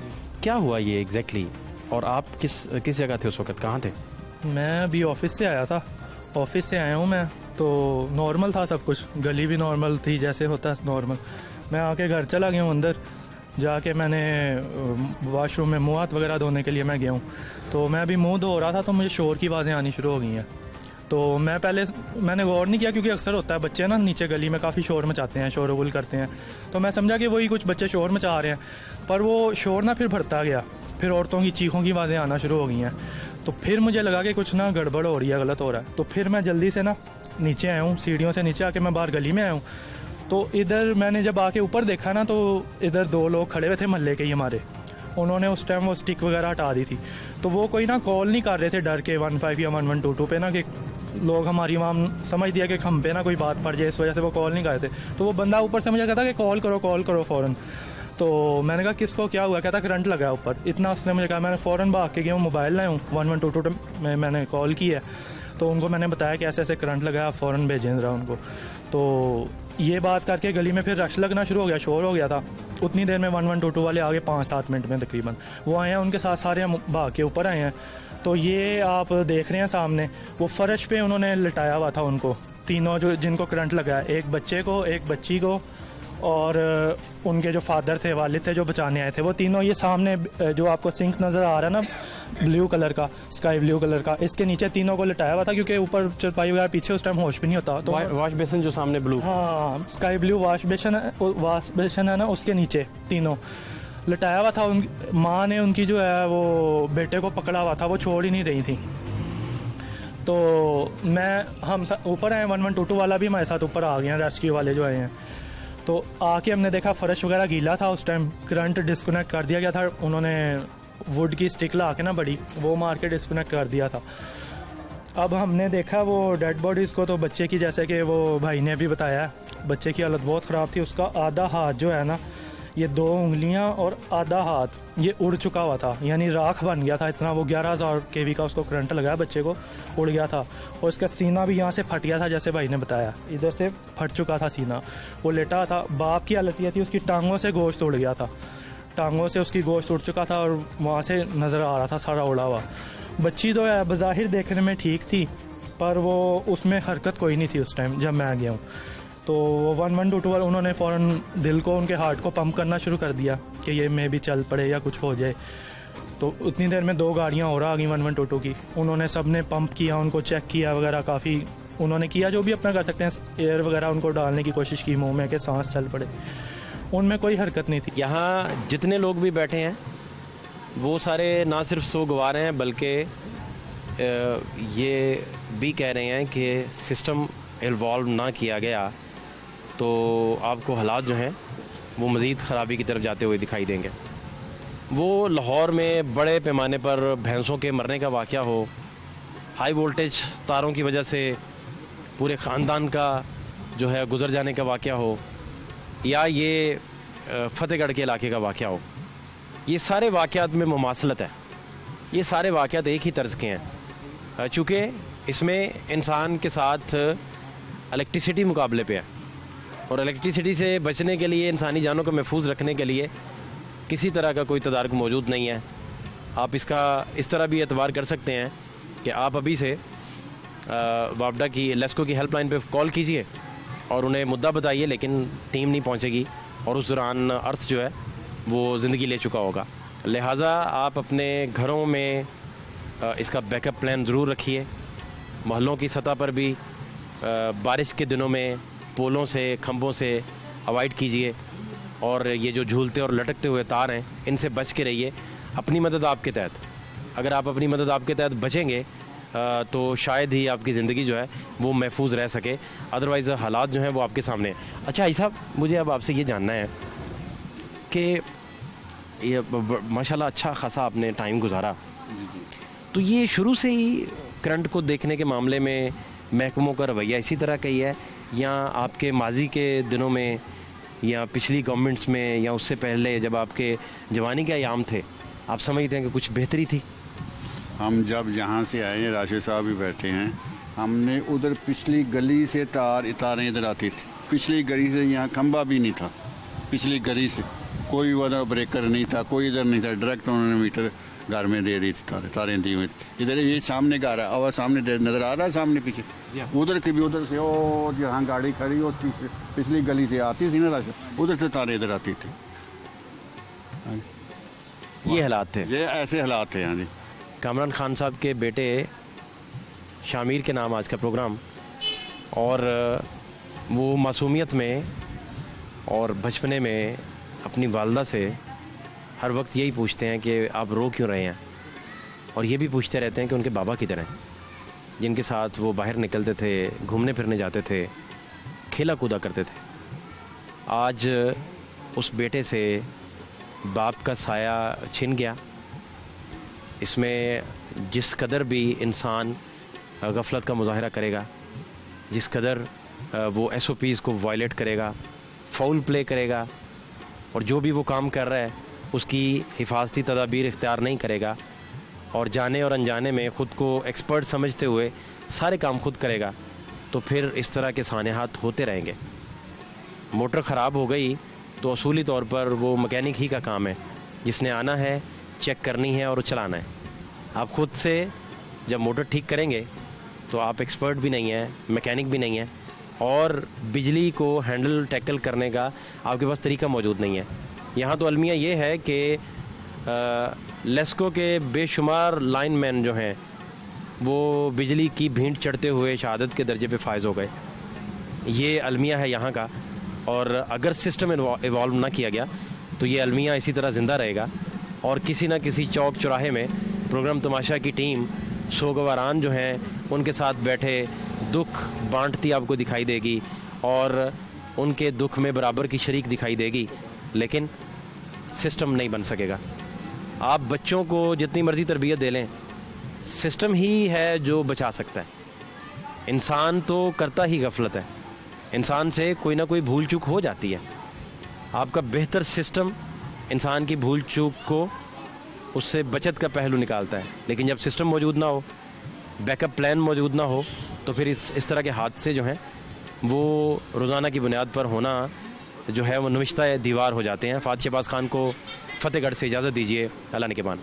क्या हुआ ये एग्जैक्टली, और आप किस जगह थे उस वक्त, कहाँ थे? मैं अभी ऑफिस से आया था, ऑफिस से आया हूँ मैं, तो नॉर्मल था सब कुछ, गली भी नॉर्मल थी जैसे होता है नॉर्मल। मैं आके घर चला गया हूँ, अंदर जाके मैंने वॉशरूम में मुँह हाथ वगैरह धोने के लिए मैं गया हूँ, तो मैं अभी मुँह धो रहा था तो मुझे शोर की आवाज़ें आनी शुरू हो गई हैं। तो मैंने गौर नहीं किया, क्योंकि अक्सर होता है बच्चे ना नीचे गली में काफ़ी शोर मचाते हैं, शोर गुल करते हैं, तो मैं समझा कि वही कुछ बच्चे शोर मचा रहे हैं, पर वो शोर ना फिर बढ़ता गया, फिर औरतों की चीखों की आवाज़ें आना शुरू हो गई हैं। तो फिर मुझे लगा कि कुछ ना गड़बड़ हो रही है, गलत हो रहा है। तो फिर मैं जल्दी से ना नीचे आया हूँ, सीढ़ियों से नीचे आके मैं बाहर गली में आया हूँ। तो इधर मैंने जब आके ऊपर देखा ना, तो इधर 2 लोग खड़े हुए थे महल्ले के ही हमारे, उन्होंने उस टाइम वो स्टिक वगैरह हटा दी थी। तो वो कोई ना कॉल नहीं कर रहे थे डर के 15 या 1122 पे ना, कि लोग हमारी वहाँ समझ दिया कि हम पे ना कोई बात पड़ जाए, इस वजह से वो कॉल नहीं कर रहे थे। तो वो बंदा ऊपर से मुझे कहता कि कॉल करो फ़ौरन। तो मैंने कहा किसको, क्या हुआ? कहता करंट लगा है ऊपर। इतना उसने मुझे कहा, मैंने फ़ौरन भाग के गया हूँ, मोबाइल लाया हूँ, 1122 में मैंने कॉल की है, तो उनको मैंने बताया कि ऐसे ऐसे करंट लगा है, फ़ौरन भेजें ज़रा उनको। तो ये बात करके गली में फिर रश लगना शुरू हो गया, शोर हो गया था। उतनी देर में 1122 वाले आगे 5-7 मिनट में तकरीबन वो आए हैं, उनके साथ सारे भाग के ऊपर आए हैं। तो ये आप देख रहे हैं सामने, वो फर्श पे उन्होंने लिटाया हुआ था उनको, तीनों जो जिनको करंट लगा है, एक बच्चे को, एक बच्ची को, और उनके जो फादर थे, वालिद थे जो बचाने आए थे, वो तीनों ये सामने जो आपको सिंक नज़र आ रहा है ना ब्लू कलर का, स्काई ब्लू कलर का, इसके नीचे तीनों को लिटाया हुआ था, क्योंकि ऊपर चरपाई वगैरह पीछे उस टाइम होश भी नहीं होता। तो वॉश बेसिन जो सामने ब्लू, हाँ स्काई ब्लू वॉश बेसिन है ना, उसके नीचे तीनों लिटाया हुआ था। माँ ने उनकी जो है वो बेटे को पकड़ा हुआ था, वो छोड़ ही नहीं रही थी। तो हम ऊपर आए, 1122 वाला भी हमारे साथ ऊपर आ गए हैं, रेस्क्यू वाले जो आए हैं। तो आके हमने देखा फर्श वगैरह गीला था, उस टाइम करंट डिस्कनेक्ट कर दिया गया था, उन्होंने वुड की स्टिक ला के ना बड़ी वो मार के डिस्कनेक्ट कर दिया था। अब हमने देखा वो डेड बॉडीज़ को, तो बच्चे की, जैसे कि वो भाई ने भी बताया, बच्चे की हालत बहुत ख़राब थी। उसका आधा हाथ जो है ना, ये 2 उंगलियां और आधा हाथ ये उड़ चुका हुआ था, यानी राख बन गया था इतना। वो 11,000 kV का उसको करंट लगाया, बच्चे को उड़ गया था। और इसका सीना भी यहाँ से फट गया था, जैसे भाई ने बताया, इधर से फट चुका था सीना। वो लेटा था, बाप की हालत ये थी, उसकी टांगों से गोश्त उड़ गया था, टांगों से उसकी गोश्त उड़ चुका था और वहाँ से नज़र आ रहा था सारा उड़ा हुआ। बच्ची तो बज़ाहिर देखने में ठीक थी, पर वो उसमें हरकत कोई नहीं थी उस टाइम जब मैं आ गया हूँ। तो 1122 पर उन्होंने फ़ौरन दिल को, उनके हार्ट को पंप करना शुरू कर दिया कि ये में भी चल पड़े या कुछ हो जाए। तो उतनी देर में 2 गाड़ियाँ और आ गई 1122 की। उन्होंने सब ने पंप किया, उनको चेक किया वगैरह, काफ़ी उन्होंने किया जो भी अपना कर सकते हैं, एयर वगैरह उनको डालने की कोशिश की मुँह में कि सांस चल पड़े। उनमें कोई हरकत नहीं थी। यहाँ जितने लोग भी बैठे हैं वो सारे ना सिर्फ सोगवार हैं, बल्कि ये भी कह रहे हैं कि सिस्टम इन्वॉल्व ना किया गया तो आपको हालात जो हैं वो मज़ीद ख़राबी की तरफ जाते हुए दिखाई देंगे। वो लाहौर में बड़े पैमाने पर भैंसों के मरने का वाक़या हो, हाई वोल्टेज तारों की वजह से पूरे ख़ानदान का जो है गुज़र जाने का वाक़या हो, या ये फ़तेहगढ़ के इलाके का वाक़या हो, ये सारे वाक़यात में मुमासलत है। ये सारे वाक़यात एक ही तर्ज के हैं, चूँकि इसमें इंसान के साथ इलेक्ट्रिसिटी मुकाबले पे है, और इलेक्ट्रिसिटी से बचने के लिए, इंसानी जानों को महफूज रखने के लिए किसी तरह का कोई तदारक मौजूद नहीं है। आप इसका इस तरह भी एतबार कर सकते हैं कि आप अभी से वापडा की, लेस्को की हेल्पलाइन पे कॉल कीजिए और उन्हें मुद्दा बताइए, लेकिन टीम नहीं पहुंचेगी और उस दौरान अर्थ जो है वो ज़िंदगी ले चुका होगा। लिहाजा आप अपने घरों में इसका बैकअप प्लान ज़रूर रखिए। मोहल्लों की सतह पर भी बारिश के दिनों में पोलों से, खंभों से अवॉइड कीजिए, और ये जो झूलते और लटकते हुए तार हैं इनसे बच के रहिए। अपनी मदद आपके तहत, अगर आप अपनी मदद आपके तहत बचेंगे तो शायद ही आपकी ज़िंदगी जो है वो महफूज रह सके, अदरवाइज़ हालात जो हैं वो आपके सामने हैं। अच्छा भाई साहब, मुझे अब आपसे ये जानना है कि ये माशाल्लाह अच्छा खासा आपने टाइम गुजारा, तो ये शुरू से ही करंट को देखने के मामले में महकमों का रवैया इसी तरह का ही है, या आपके माजी के दिनों में या पिछली गवर्नमेंट्स में या उससे पहले जब आपके जवानी के अयाम थे आप समझते हैं कि कुछ बेहतरी थी? हम जब यहाँ से आए हैं, राशिद साहब भी बैठे हैं, हमने उधर पिछली गली से तारें इधर आती थी, पिछली गली से यहाँ खंबा भी नहीं था, पिछली गली से कोई उधर ब्रेकर नहीं था, कोई इधर नहीं था, डायरेक्ट उन्होंने मीटर घर में दे दी थी, तारें दी हुई थी। इधर ये सामने घर है, आवाज़ सामने नज़र आ रहा है, सामने पीछे उधर की भी, उधर से और जहाँ गाड़ी खड़ी और पिछली गली से आती थी ना राशि, उधर से तारें इधर आती थी। ये हालात थे, ये ऐसे हालात थे। हाँ जी। कामरान खान साहब के बेटे शामिर के नाम आज का प्रोग्राम, और वो मासूमियत में और बचपने में अपनी वालदा से हर वक्त यही पूछते हैं कि आप रो क्यों रहे हैं, और ये भी पूछते रहते हैं कि उनके बाबा किधर हैं, जिनके साथ वो बाहर निकलते थे, घूमने फिरने जाते थे, खेला कूदा करते थे। आज उस बेटे से बाप का साया छिन गया। इसमें जिस कदर भी इंसान गफलत का मुजाहरा करेगा, जिस कदर वो SOPs को वायलेट करेगा, फाउल प्ले करेगा, और जो भी वो काम कर रहा है उसकी हिफाजती तदाबीर इख्तियार नहीं करेगा, और जाने और अनजाने में ख़ुद को एक्सपर्ट समझते हुए सारे काम खुद करेगा, तो फिर इस तरह के सानेहात होते रहेंगे। मोटर ख़राब हो गई तो असूली तौर पर वो मैकेनिक ही का काम है, जिसने आना है, चेक करनी है और चलाना है। आप ख़ुद से जब मोटर ठीक करेंगे तो आप एक्सपर्ट भी नहीं हैं, मैकेनिक भी नहीं हैं, और बिजली को हैंडल टैकल करने का आपके पास तरीका मौजूद नहीं है। यहाँ तो अलमिया ये है कि लेस्को के बेशुमार लाइनमैन जो हैं वो बिजली की भींट चढ़ते हुए शहादत के दर्जे पे फायज हो गए। ये अलमिया है यहाँ का, और अगर सिस्टम इवॉल्व ना किया गया तो ये अलमिया इसी तरह ज़िंदा रहेगा, और किसी ना किसी चौक चौराहे में प्रोग्राम तमाशा की टीम सोगवारान जो हैं उनके साथ बैठे दुख बांटती आपको दिखाई देगी, और उनके दुख में बराबर की शरीक दिखाई देगी, लेकिन सिस्टम नहीं बन सकेगा। आप बच्चों को जितनी मर्ज़ी तरबियत दे लें, सिस्टम ही है जो बचा सकता है। इंसान तो करता ही गफलत है, इंसान से कोई ना कोई भूल चूक हो जाती है। आपका बेहतर सिस्टम इंसान की भूल चूक को, उससे बचत का पहलू निकालता है, लेकिन जब सिस्टम मौजूद ना हो, बैकअप प्लान मौजूद ना हो, तो फिर इस तरह के हादसे जो हैं वो रोज़ाना की बुनियाद पर होना जो है वो नुविश्ता दीवार हो जाते हैं। फात शहबाज खान को फतेहगढ़ से इजाज़त दीजिए, अल्लाह ने के मान।